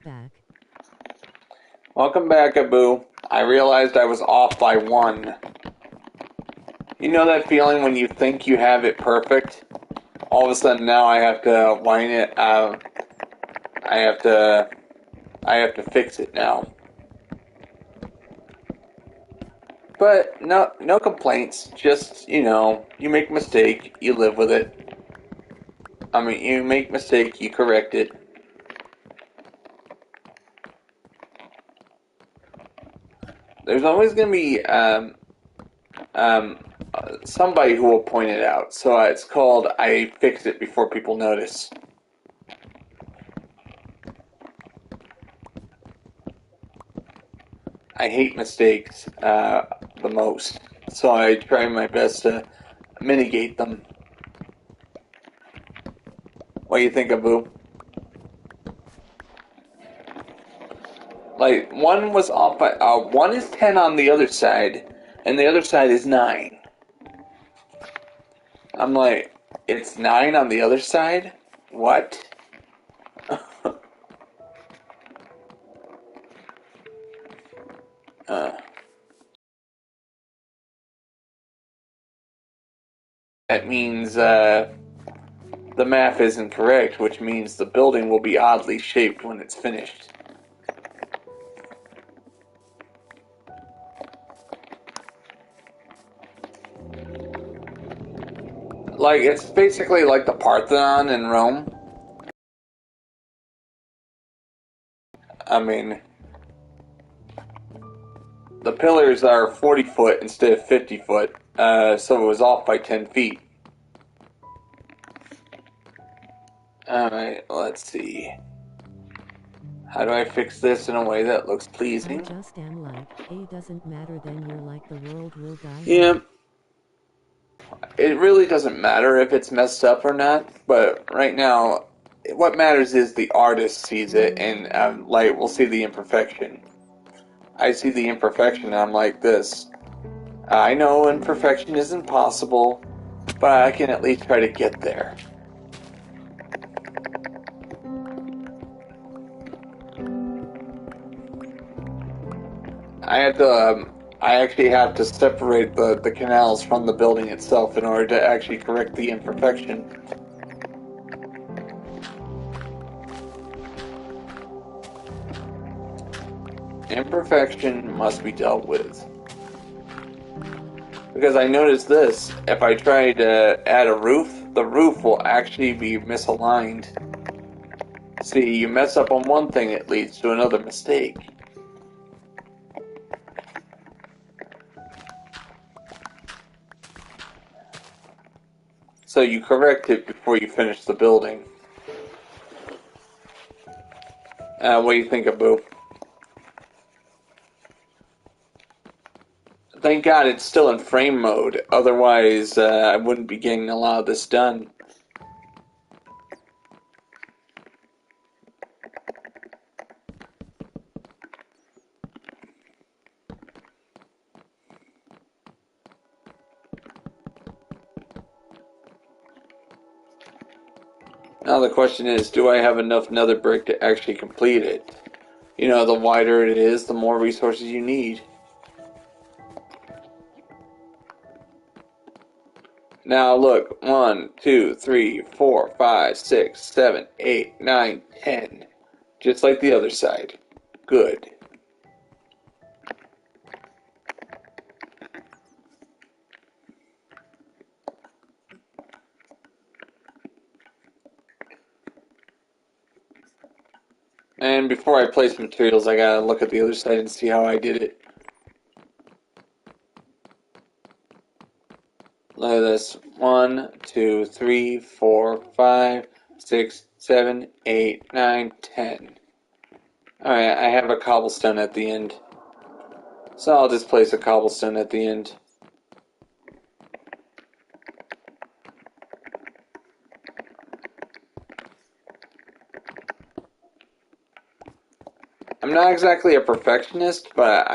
Back. welcome back, Abu. I realized I was off by 1. You know that feeling when you think you have it perfect? All of a sudden now I have to line it out. I have to fix it now. But no complaints. Just, you make a mistake, you live with it. I mean, you make a mistake, you correct it. There's always going to be somebody who will point it out. So it's called I fix it before people notice. I hate mistakes the most. So I try my best to mitigate them. What do you think, Abu? Like, one was off by, one is 10 on the other side, and the other side is 9. I'm like, it's 9 on the other side? What? uh, that means, the math isn't correct, which means the building will be oddly shaped when it's finished. Like, it's basically like the Parthenon in Rome. I mean, the pillars are 40 foot instead of 50 foot, so it was off by 10 feet. Alright, let's see. How do I fix this in a way that looks I pleasing? just am like, hey, doesn't matter, then you're like the world will die. Yeah, it really doesn't matter if it's messed up or not, but right now, what matters is the artist sees it, and like, we'll see the imperfection. I see the imperfection, and I'm like this. I know imperfection isn't possible, but I can at least try to get there. I actually have to separate the canals from the building itself in order to actually correct the imperfection. Imperfection must be dealt with. Because I noticed this, if I try to add a roof, the roof will actually be misaligned. See, you mess up on one thing, it leads to another mistake. So you correct it before you finish the building. What do you think, Abu? Thank God it's still in frame mode, otherwise I wouldn't be getting a lot of this done. Now the question is, do I have enough nether brick to actually complete it? You know, the wider it is, the more resources you need. Now look, 1, 2, 3, 4, 5, 6, 7, 8, 9, 10. Just like the other side. Good. And before I place materials, I gotta look at the other side and see how I did it. Look at this. 1, 2, 3, 4, 5, 6, 7, 8, 9, 10. Alright, I have a cobblestone at the end. So I'll just place a cobblestone at the end. I'm not exactly a perfectionist, but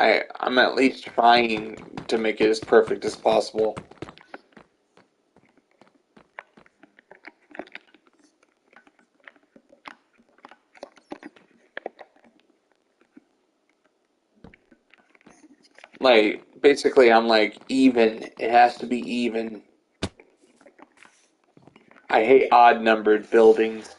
I'm at least trying to make it as perfect as possible. Like, basically, I'm like, even. It has to be even. I hate odd numbered buildings.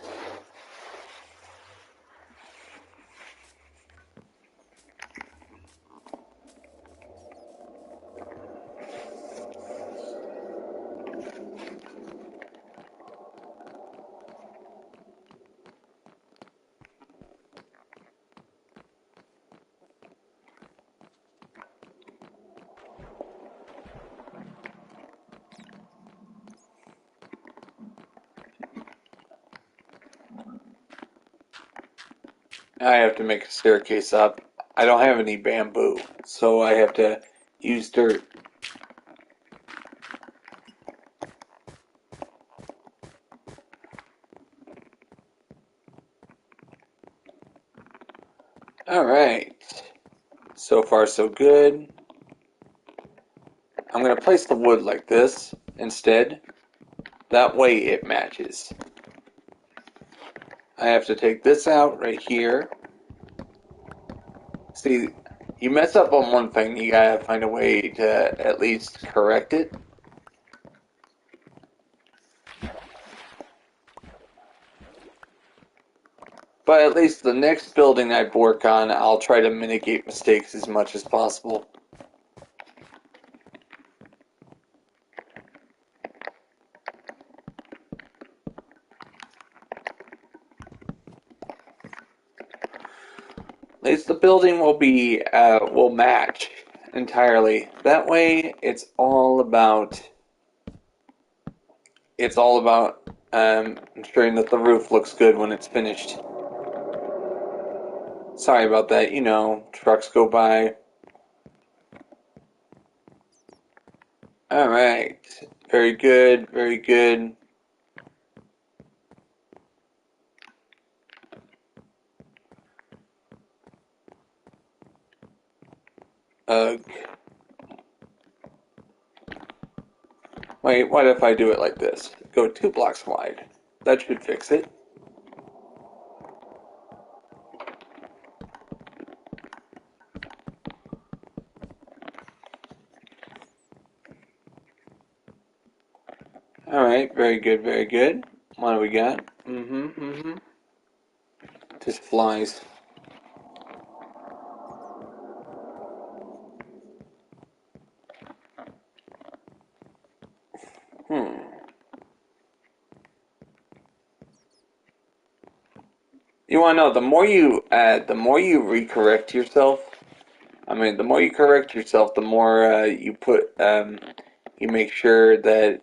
I have to make a staircase up. I don't have any bamboo, so I have to use dirt. Alright. So far so good. I'm going to place the wood like this instead. That way it matches. I have to take this out right here. See, you mess up on one thing, you gotta find a way to at least correct it. But at least the next building I work on, I'll try to mitigate mistakes as much as possible. At least the building will match entirely. That way, it's all about ensuring that the roof looks good when it's finished. Sorry about that, you know, trucks go by. Alright, very good, very good. Ugh. Wait, what if I do it like this? Go 2 blocks wide. That should fix it. Alright, very good, very good. What do we got? Just flies. Hmm. You wanna know, the more you recorrect yourself, the more you correct yourself, the more you make sure that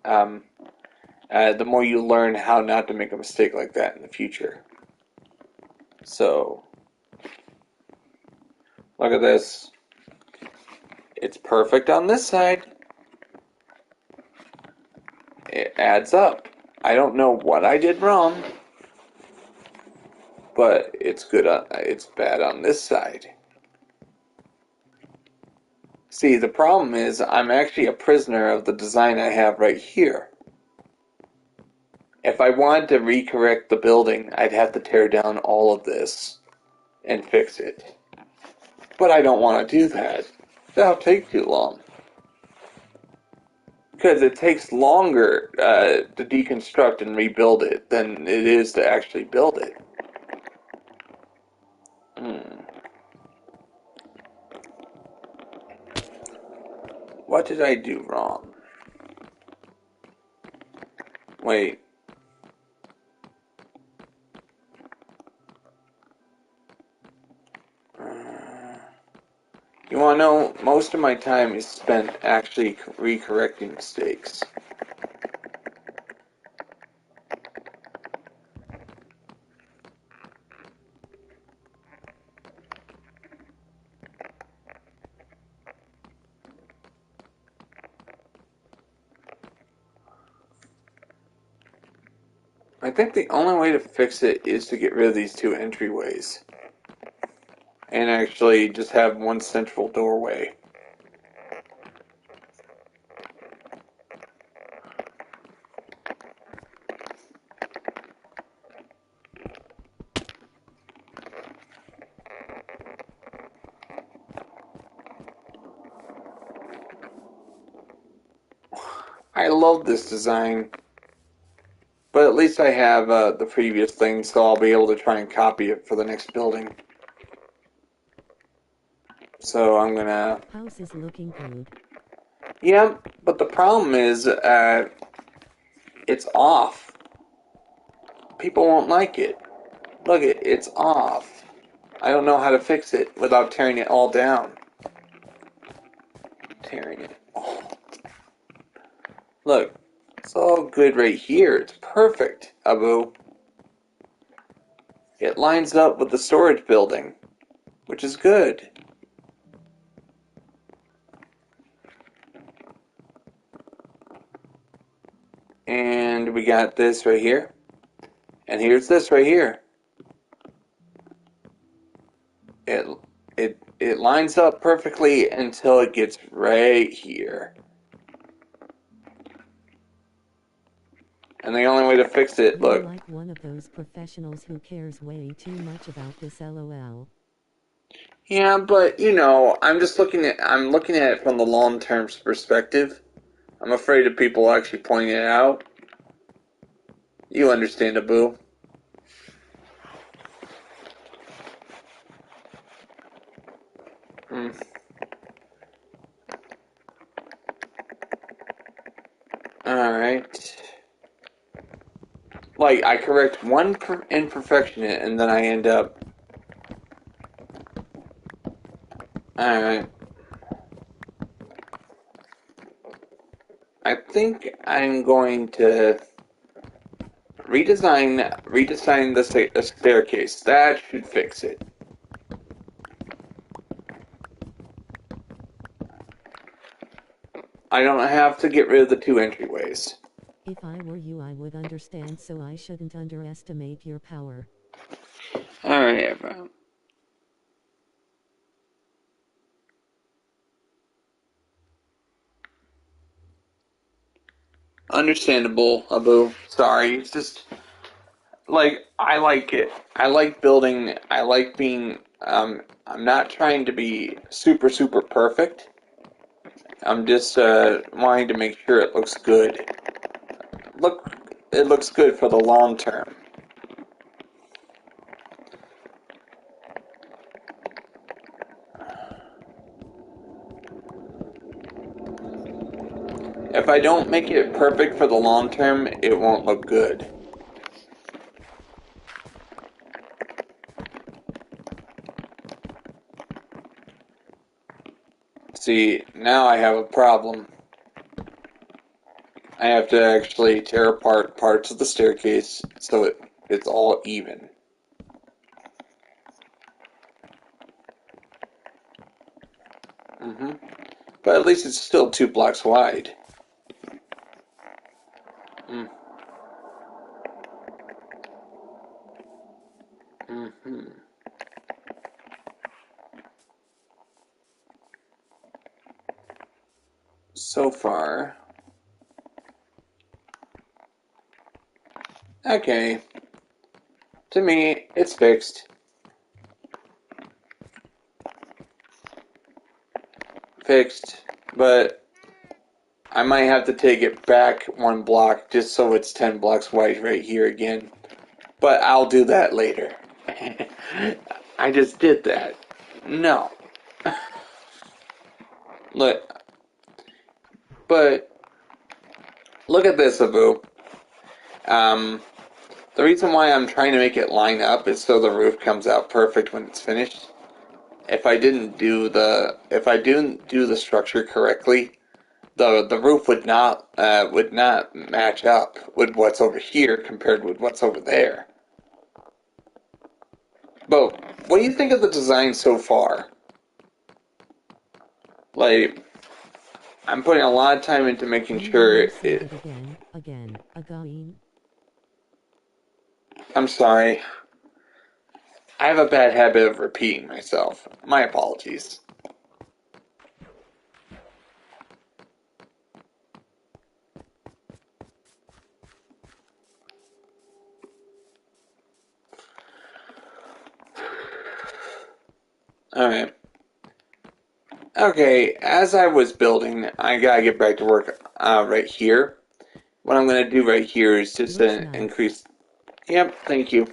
um, the more you learn how not to make a mistake like that in the future. So, look at this. It's perfect on this side. It adds up. I don't know what I did wrong, but it's bad on this side. See, the problem is I'm actually a prisoner of the design I have right here. If I wanted to recorrect the building, I'd have to tear down all of this and fix it. But I don't want to do that. That'll take too long. Because it takes longer to deconstruct and rebuild it than it is to actually build it. Hmm. What did I do wrong? Wait. You want to know, most of my time is spent actually recorrecting mistakes. I think the only way to fix it is to get rid of these 2 entryways. And actually just have one central doorway. I love this design. But at least I have the previous thing, so I'll be able to try and copy it for the next building. So I'm gonna... House is looking good. Yeah, but the problem is, it's off. People won't like it. Look, it's off. I don't know how to fix it without tearing it all down. Tearing it. Oh. Look, it's all good right here. It's perfect, Abu. It lines up with the storage building, which is good. And we got this right here. And here's this right here. It lines up perfectly until it gets right here. And the only way to fix it, You're look. like one of those professionals who cares way too much about this LOL. Yeah, but you know, I'm looking at it from the long-term perspective. I'm afraid of people actually pointing it out. You understand, Abu. Mm. Alright. Like, I correct one imperfection and then I end up... Alright. I think I'm going to redesign the staircase. That should fix it. I don't have to get rid of the two entryways. If I were you, I would understand, so I shouldn't underestimate your power. Alright, everyone. Understandable, Abu. Sorry, it's just like I like it. I like building. I like being. I'm not trying to be super perfect. I'm just wanting to make sure it looks good. It looks good for the long term. If I don't make it perfect for the long term, it won't look good. See, now I have a problem. I have to actually tear apart parts of the staircase so it's all even. hmm But at least it's still 2 blocks wide. Mm. hmm So far. Okay. To me, it's fixed. Fixed. But I might have to take it back 1 block just so it's 10 blocks wide right here again. But I'll do that later. I just did that. No. Look. But look at this, Abu. Um, the reason why I'm trying to make it line up is so the roof comes out perfect when it's finished. If I didn't do the structure correctly, the roof would not match up with what's over here compared with what's over there. But what do you think of the design so far? Like, I'm putting a lot of time into making I'm going sure to say it. that again. I'm sorry. I have a bad habit of repeating myself. My apologies. Alright. Okay, as I was building, I gotta get back to work right here. What I'm gonna do right here is just Looks nice. increase. Yep, thank you.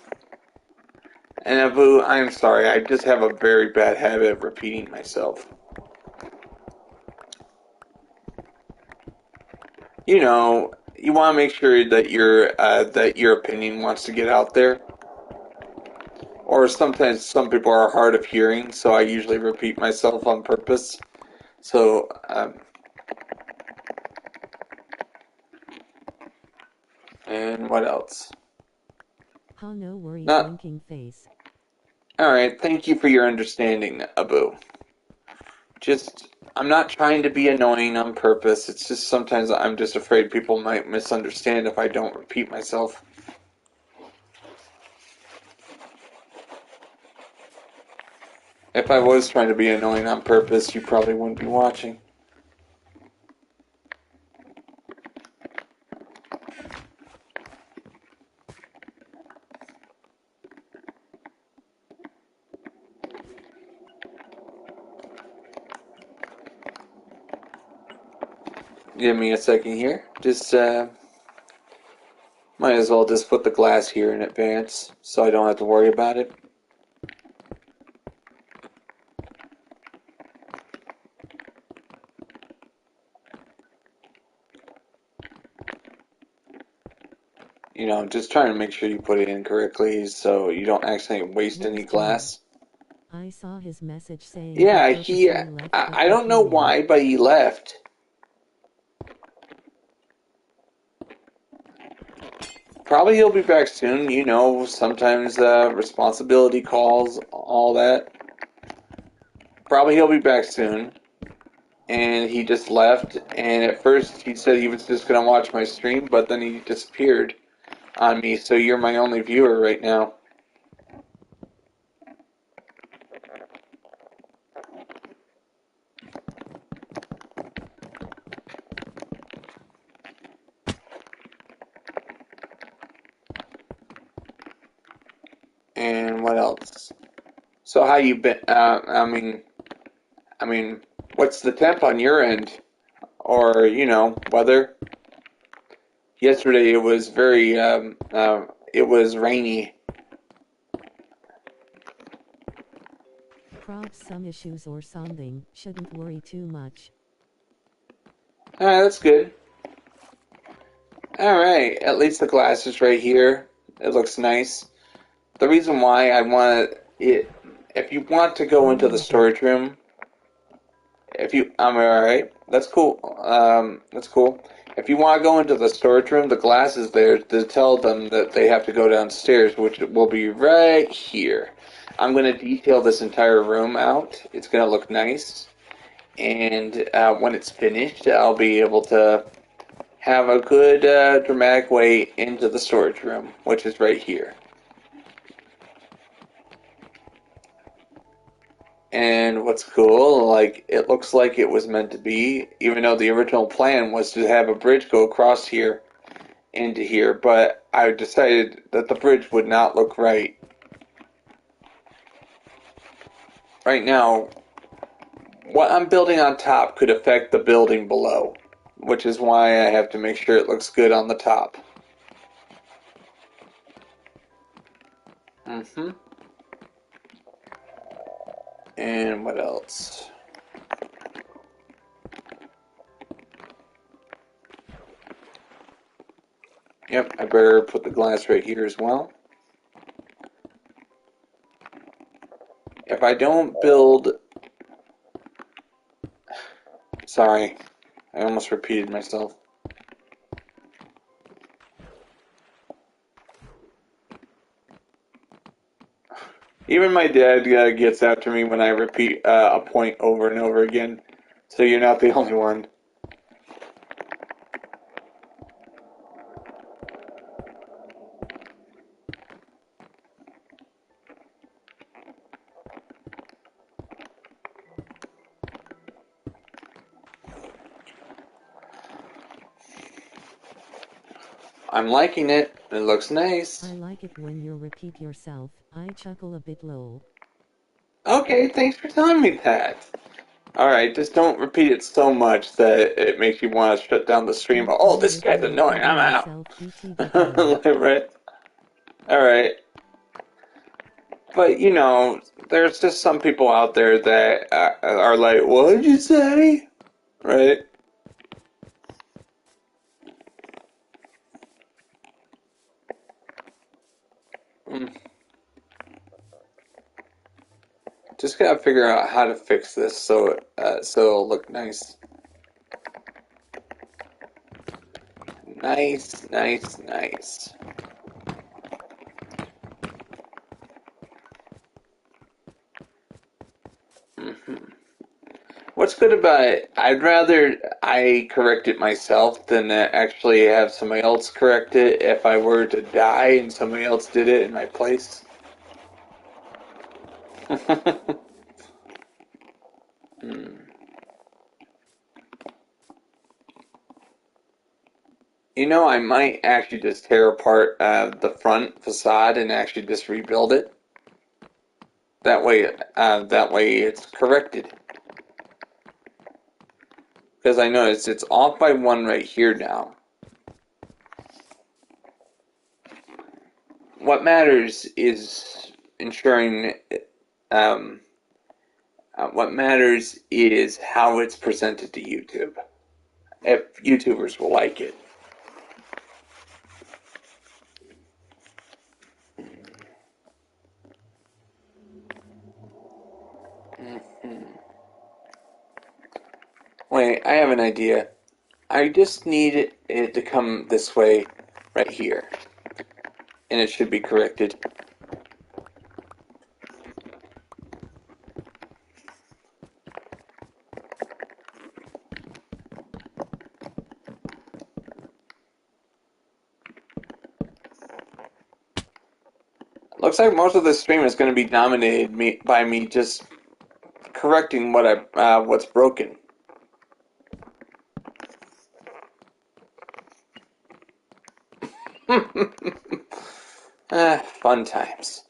And Abu, I'm sorry, I just have a very bad habit of repeating myself. You know, you want to make sure that your opinion wants to get out there. Or sometimes some people are hard of hearing, so I usually repeat myself on purpose. So, and what else? Ha, no worries, Not winking face. alright, thank you for your understanding, Abu. Just, I'm not trying to be annoying on purpose. It's just sometimes I'm just afraid people might misunderstand if I don't repeat myself. If I was trying to be annoying on purpose, you probably wouldn't be watching. Give me a second here. Just, might as well just put the glass here in advance so I don't have to worry about it. You know, just trying to make sure you put it in correctly so you don't accidentally waste any Looks done. glass. I saw his message saying he Yeah, purposely left but I don't know continued. why, but he left. Probably he'll be back soon. You know, sometimes responsibility calls, all that. Probably he'll be back soon. And he just left. And at first he said he was just going to watch my stream, but then he disappeared on me. So you're my only viewer right now. And what else? So how you been? I mean, what's the temp on your end? Or weather? Yesterday it was it was rainy. Props some issues or something, shouldn't worry too much. Alright, that's good. Alright, at least the glass is right here. It looks nice. The reason why I want it, if you want to go into the Rolling bit. storage room, I'm alright. That's cool. That's cool. If you want to go into the storage room, the glass is there to tell them that they have to go downstairs, which will be right here. I'm going to detail this entire room out. It's going to look nice. And when it's finished, I'll be able to have a good dramatic way into the storage room, which is right here. And what's cool, like, it looks like it was meant to be, even though the original plan was to have a bridge go across here into here, but I decided that the bridge would not look right. Right now, what I'm building on top could affect the building below, which is why I have to make sure it looks good on the top. Mm-hmm. And what else? Yep, I better put the glass right here as well. If I don't build... Sorry, I almost repeated myself. Even my dad gets after me when I repeat a point over and over again, so you're not the only one. I'm liking it. It looks nice. I like it when you repeat yourself, I chuckle a bit lol. Okay, thanks for telling me that. Alright, just don't repeat it so much that it makes you want to shut down the stream. Have Oh, fun this with guy's your annoying. repeating I'm out. yourself BTBTO. Right? Alright. But, there's just some people out there that are like, what did you say? Right? Mm. Just gotta figure out how to fix this so it'll look nice. Nice, nice, nice. what's good about it, I'd rather I correct it myself than actually have somebody else correct it if I were to die and somebody else did it in my place. You know, I might actually just tear apart the front facade and actually just rebuild it. That way it's corrected. Because I noticed it's off by one right here now. What matters is ensuring. Um, what matters is how it's presented to YouTube. If YouTubers will like it. Wait, I have an idea. I just need it to come this way, right here, and it should be corrected. Looks like most of this stream is going to be dominated by me just correcting what's broken. Fun times.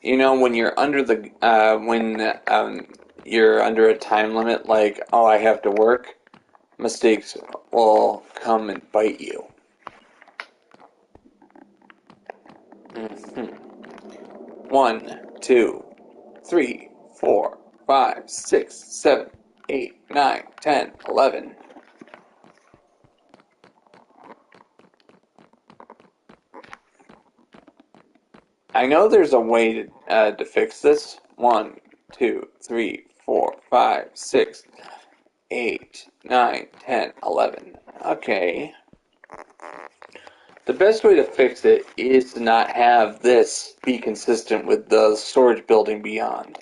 You know, when you're under you're under a time limit, like, oh, I have to work, mistakes will come and bite you. Mhm. 1, 2, 3, 4, 5, 6, 7, 8, 9, 10, 11. I know there's a way to fix this. 1, 2, 3, 4, 5, 6, 8, 9, 10, 11. Okay. The best way to fix it is to not have this be consistent with the storage building beyond.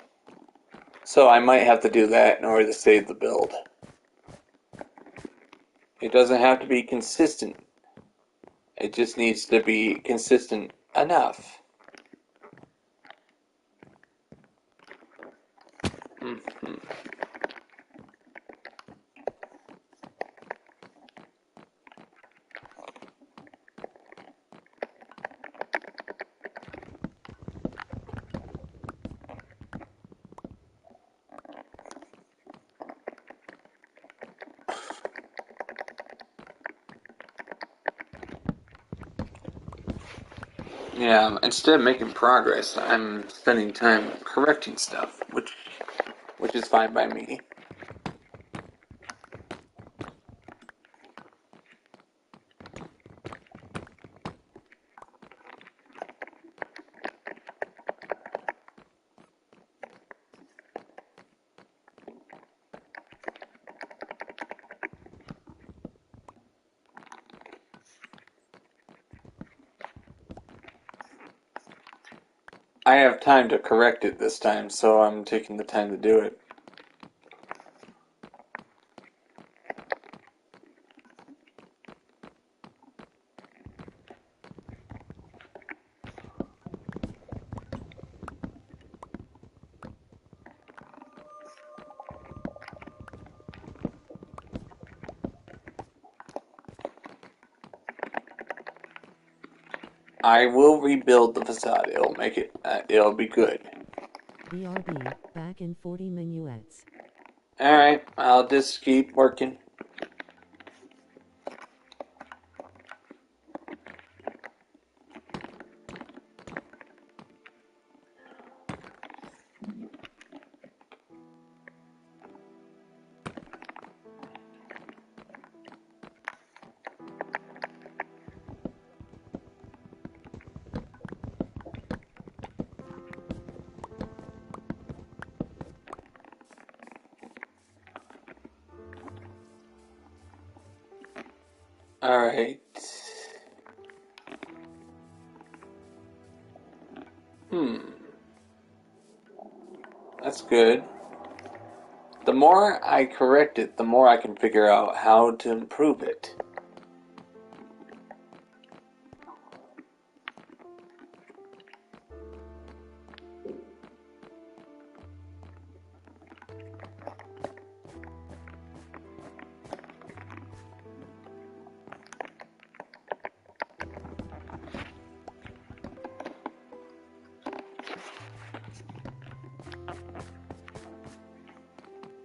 So I might have to do that in order to save the build. It doesn't have to be consistent. It just needs to be consistent enough. Mm-hmm. Yeah, instead of making progress, I'm spending time correcting stuff, which is fine by me. I have time to correct it this time, so I'm taking the time to do it. I will rebuild the facade. It'll make it. It'll be good. BRB, back in 40 minuets. All right, I'll just keep working. Alright. That's good. The more I correct it, the more I can figure out how to improve it.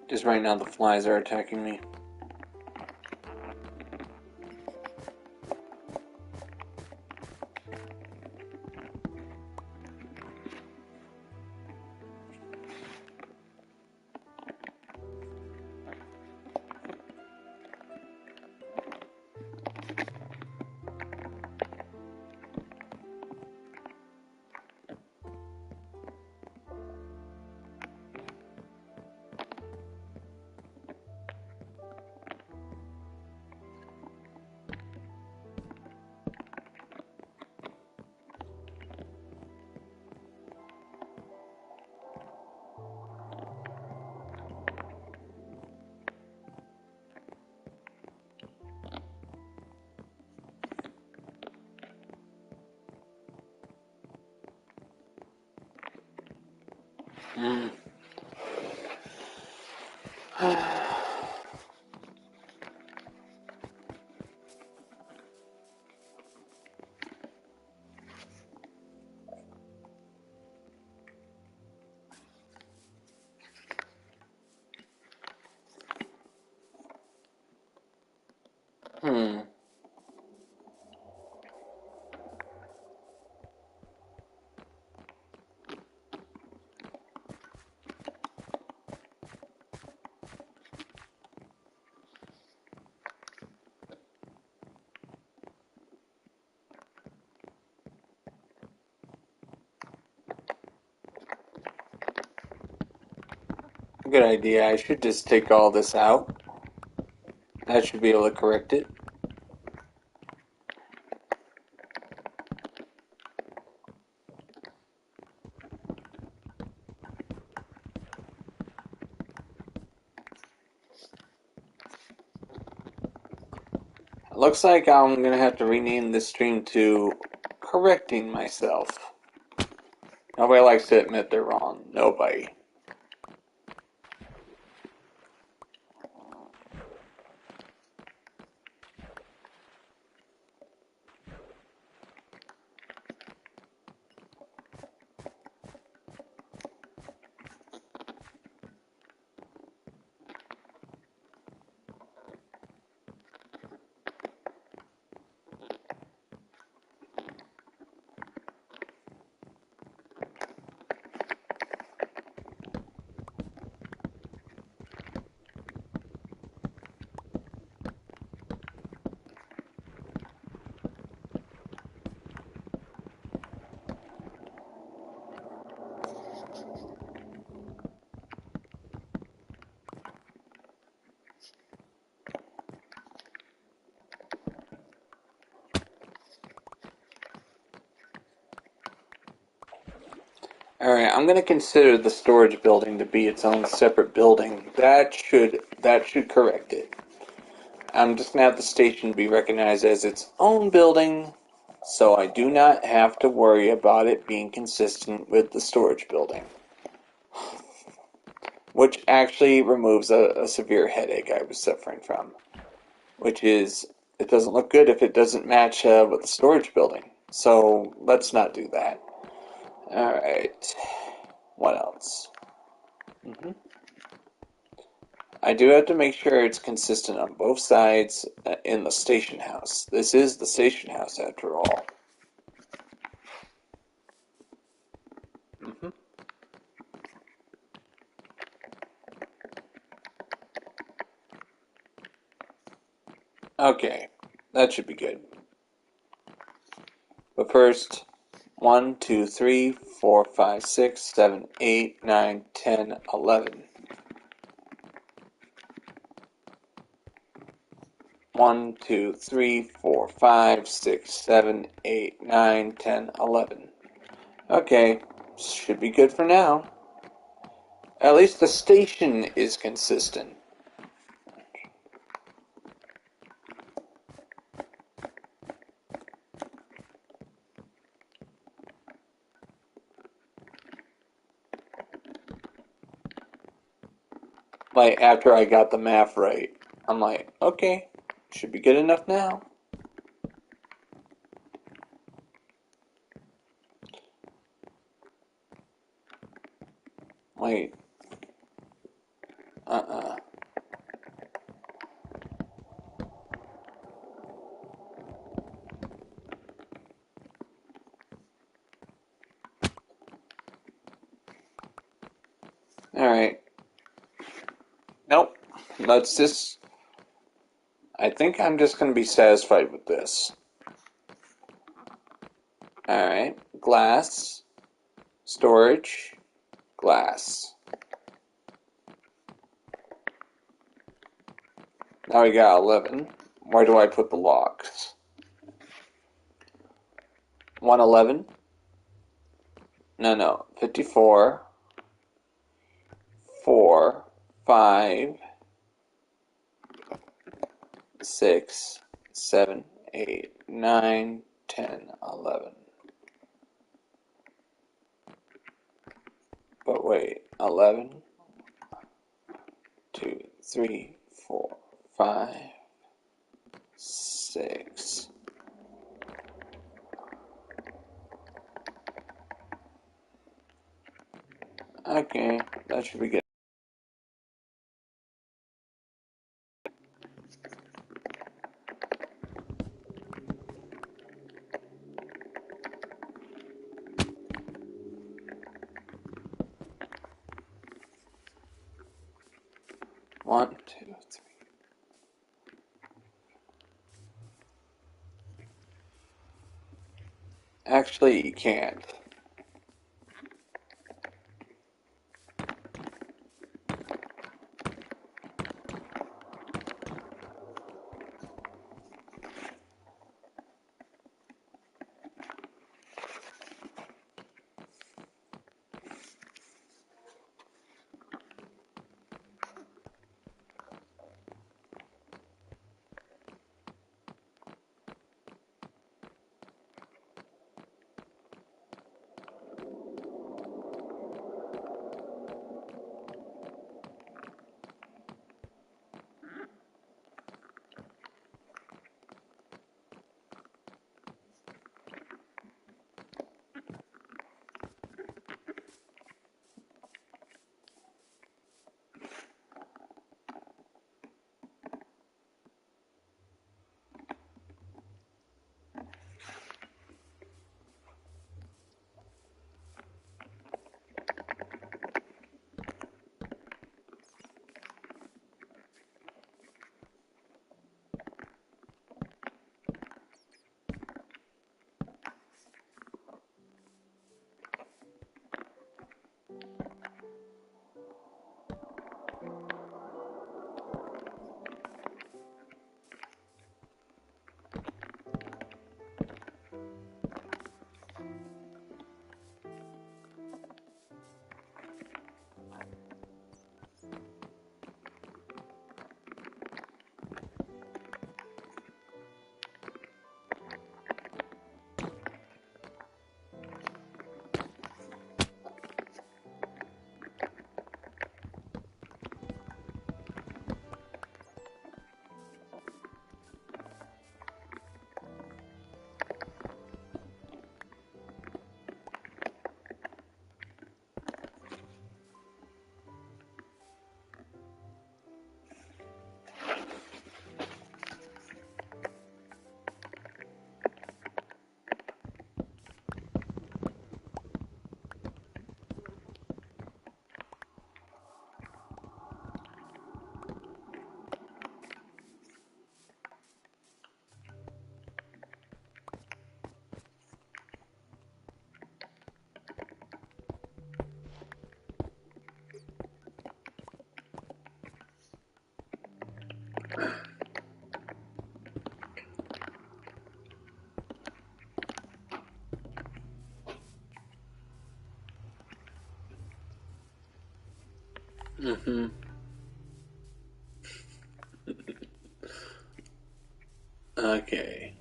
Just right now the flies are attacking me. Mm. Hmm. Good idea. I should just take all this out. I should be able to correct it. It looks like I'm gonna have to rename this stream to Correcting Myself. Nobody likes to admit they're wrong. Nobody. Alright, I'm gonna consider the storage building to be its own separate building. That should correct it. I'm just gonna have the station be recognized as its own building, so I do not have to worry about it being consistent with the storage building. Which actually removes a severe headache I was suffering from. Which is, it doesn't look good if it doesn't match with the storage building. So let's not do that. Alright. What else? I do have to make sure it's consistent on both sides in the station house. This is the station house after all. Okay, that should be good. But first, 1, 2, 3, 4, 5, 6, 7, 8, 9, 10, 11. 1, 2, 3, 4, 5, 6, 7, 8, 9, 10, 11. Okay, should be good for now. At least the station is consistent. Like, after I got the math right, I'm like, okay, should be good enough now. Wait. Uh-uh. Alright. Nope. Let's just... I think I'm just going to be satisfied with this. Alright. Glass. Storage. Glass. Now we got 11. Where do I put the locks? 111? No. 54. 4. 5. 6. 7. 8. 9. 10. 11. But wait. 11. 2, 3, 4, 5, 6. Okay, that should be good. One, two, three. Actually, you can't. Mm-hmm. Okay.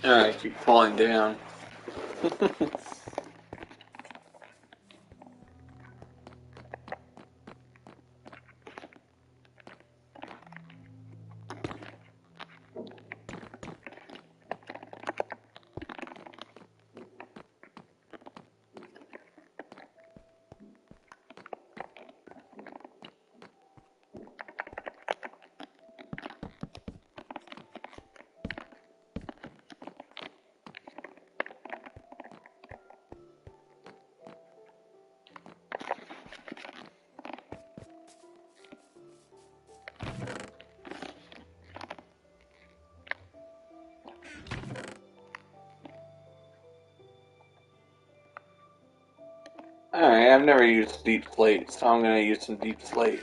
Alright, keep falling down. Alright, I've never used deep slate, so I'm gonna use some deep slate.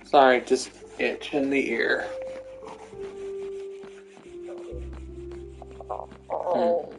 Sorry, just itch in the ear. Hmm.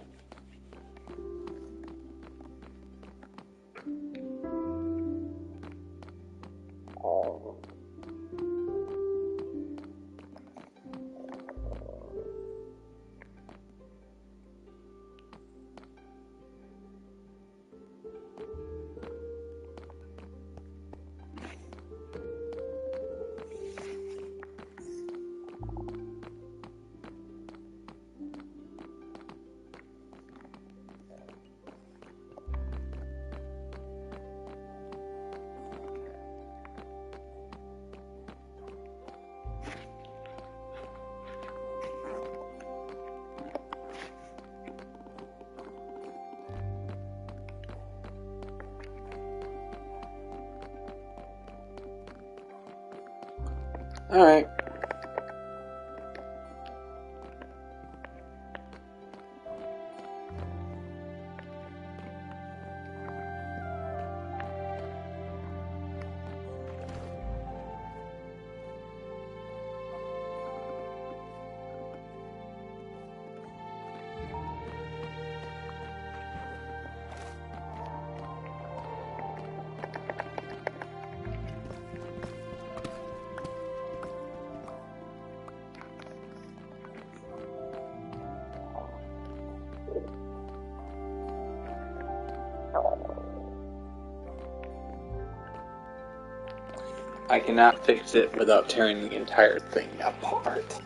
Alright. I cannot fix it without tearing the entire thing apart.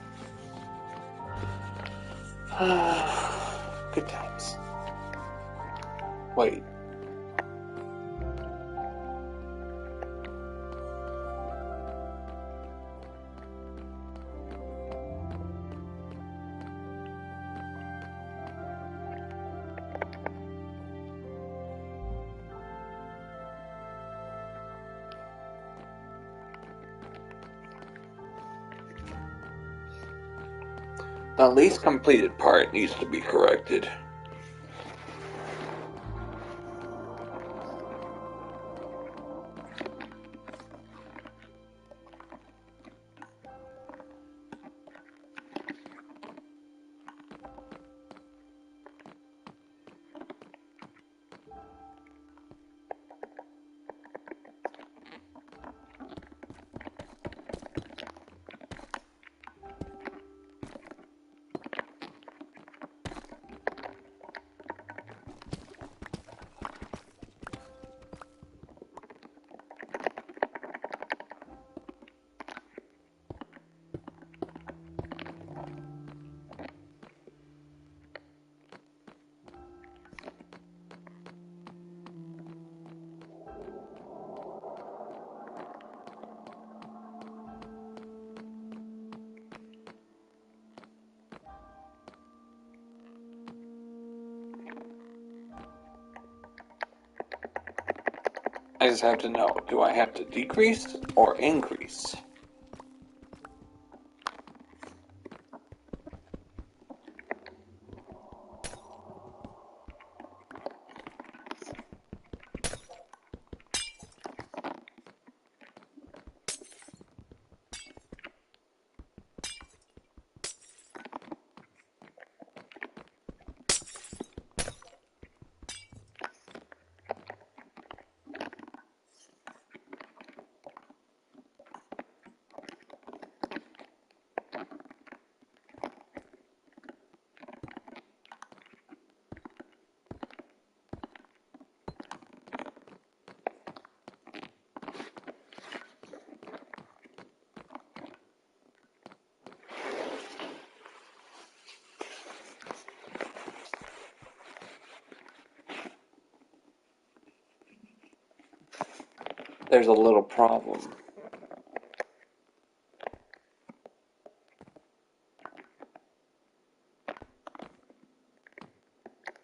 Good times. Wait. The least completed part needs to be corrected. I just have to know, do I have to decrease or increase? There's a little problem.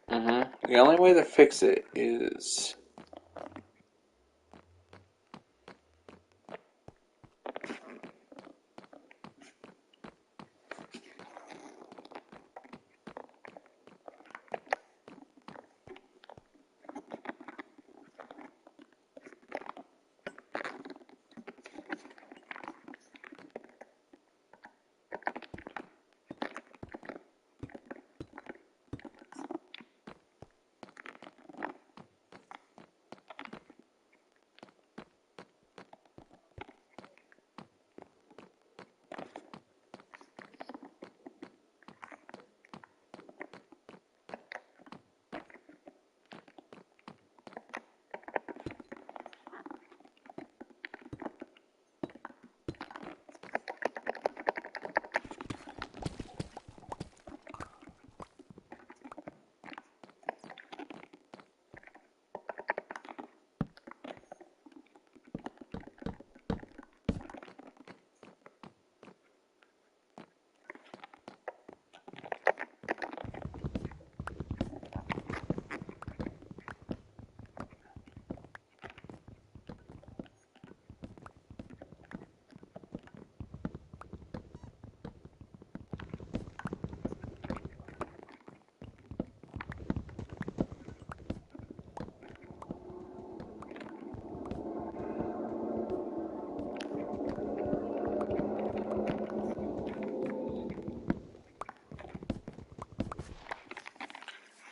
The only way to fix it is...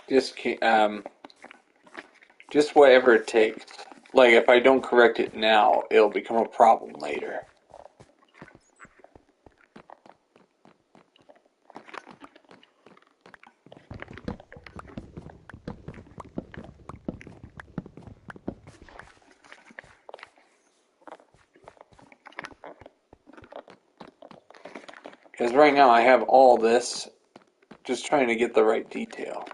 just whatever it takes. Like if I don't correct it now, it'll become a problem later. Because right now I have all this, just trying to get the right detail.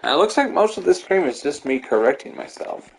And it looks like most of this stream is just me correcting myself.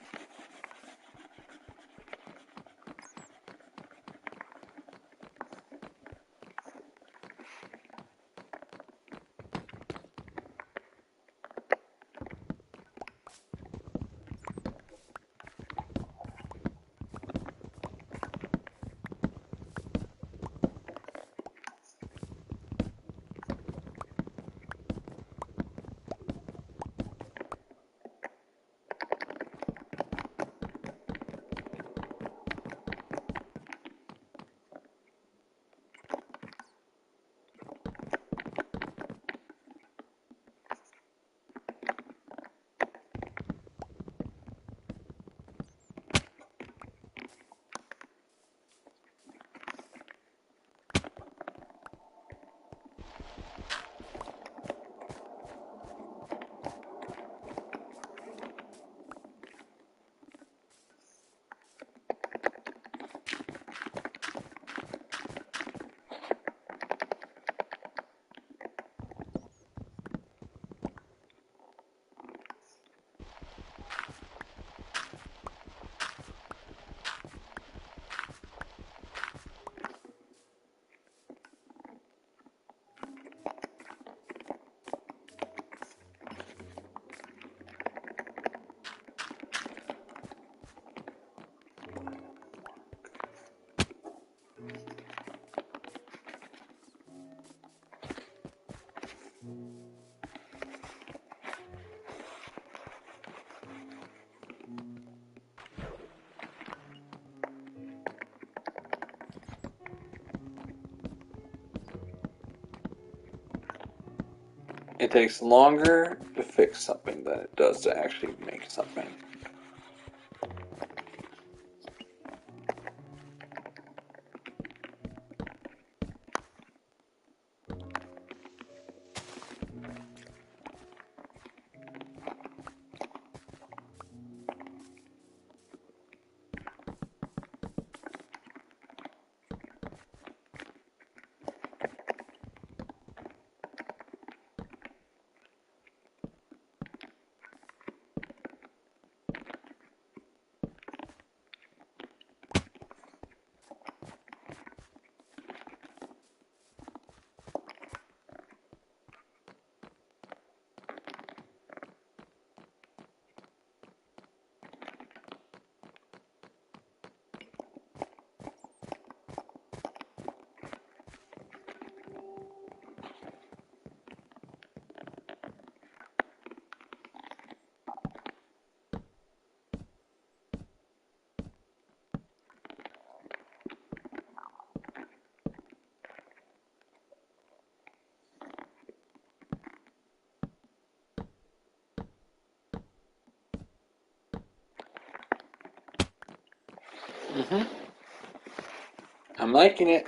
It takes longer to fix something than it does to actually make something. I'm liking it.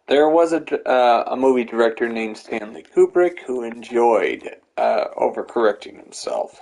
There was a movie director named Stanley Kubrick who enjoyed overcorrecting himself.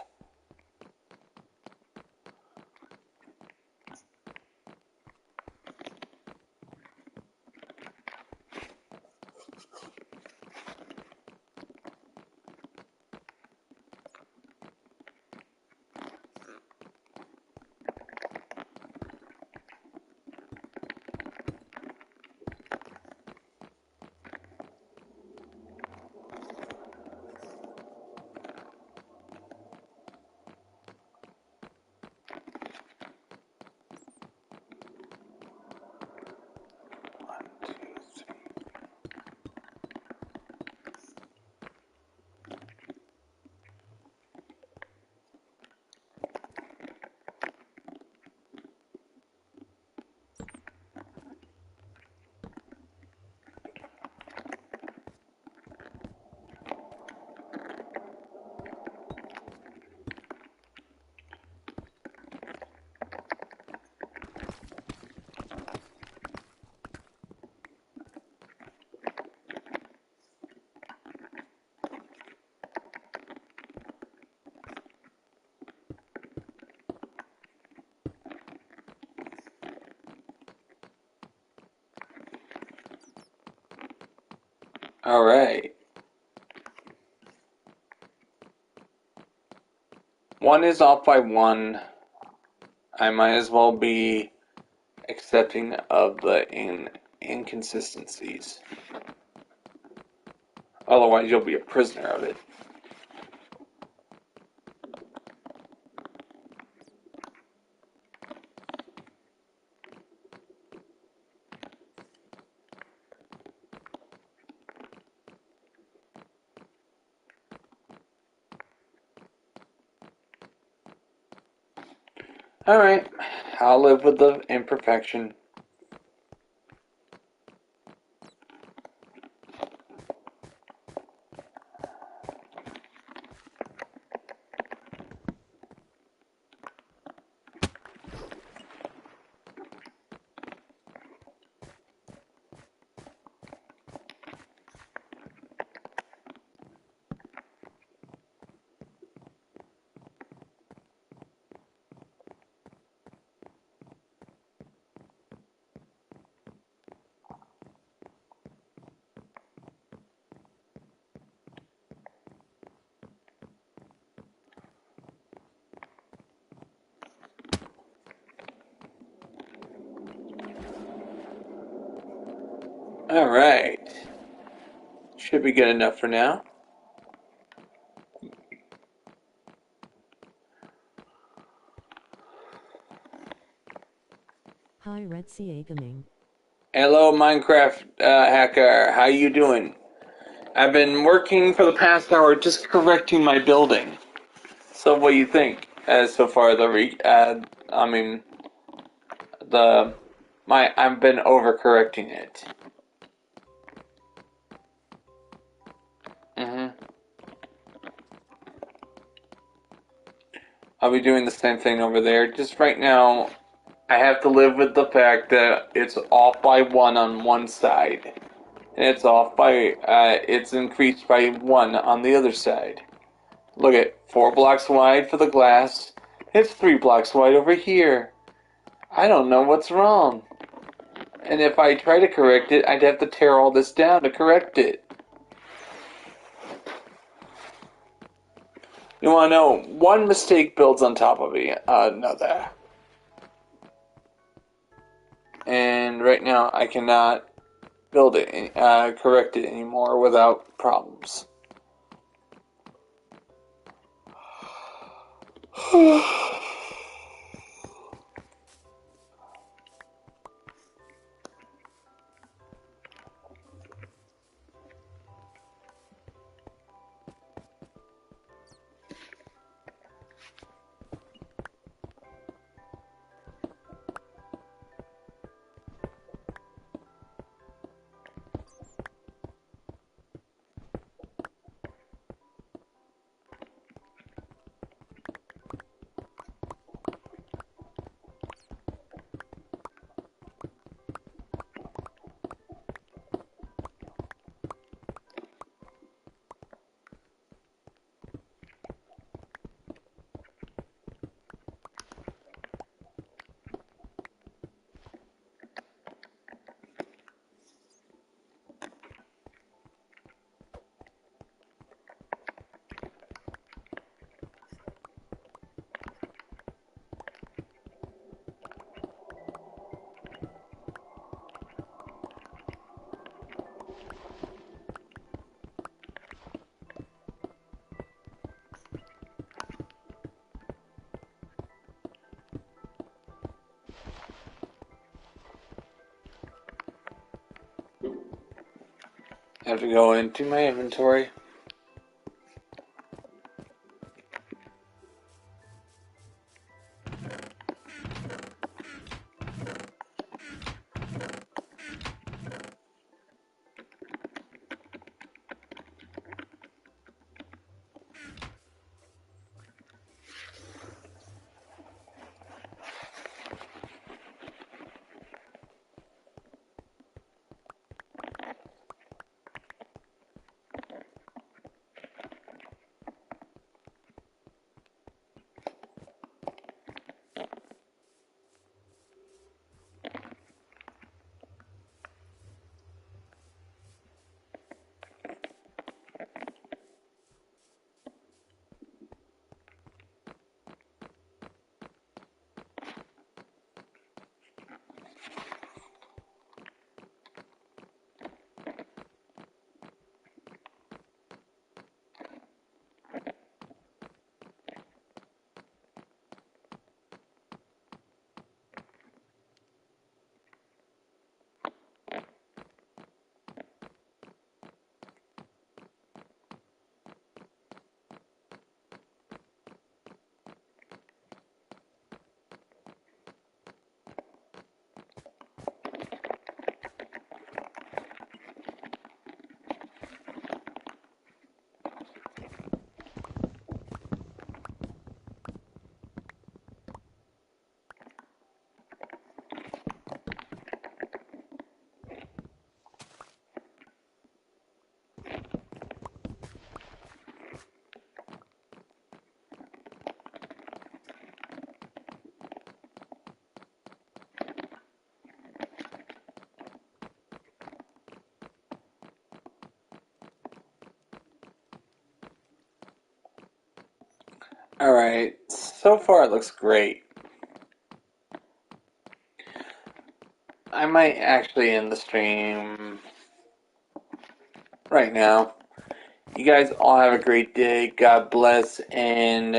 All right. One is off by one. I might as well be accepting of the inconsistencies. Otherwise, you'll be a prisoner of it. Alright, I'll live with the imperfection. Alright. Should be good enough for now. Hi Redseacraft. Hello, Minecraft hacker. How you doing? I've been working for the past hour just correcting my building. So what do you think? So far, I've been overcorrecting it. I'll be doing the same thing over there. Just right now, I have to live with the fact that it's off by one on one side. And it's increased by one on the other side. Look at 4 blocks wide for the glass. It's 3 blocks wide over here. I don't know what's wrong. And if I try to correct it, I'd have to tear all this down to correct it. You want to know, one mistake builds on top of another. And right now, I cannot correct it anymore without problems. I have to go into my inventory. Alright, so far it looks great. I might actually end the stream right now. You guys all have a great day. God bless. And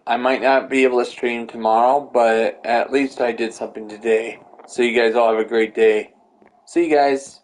I might not be able to stream tomorrow, but at least I did something today. So you guys all have a great day. See you guys.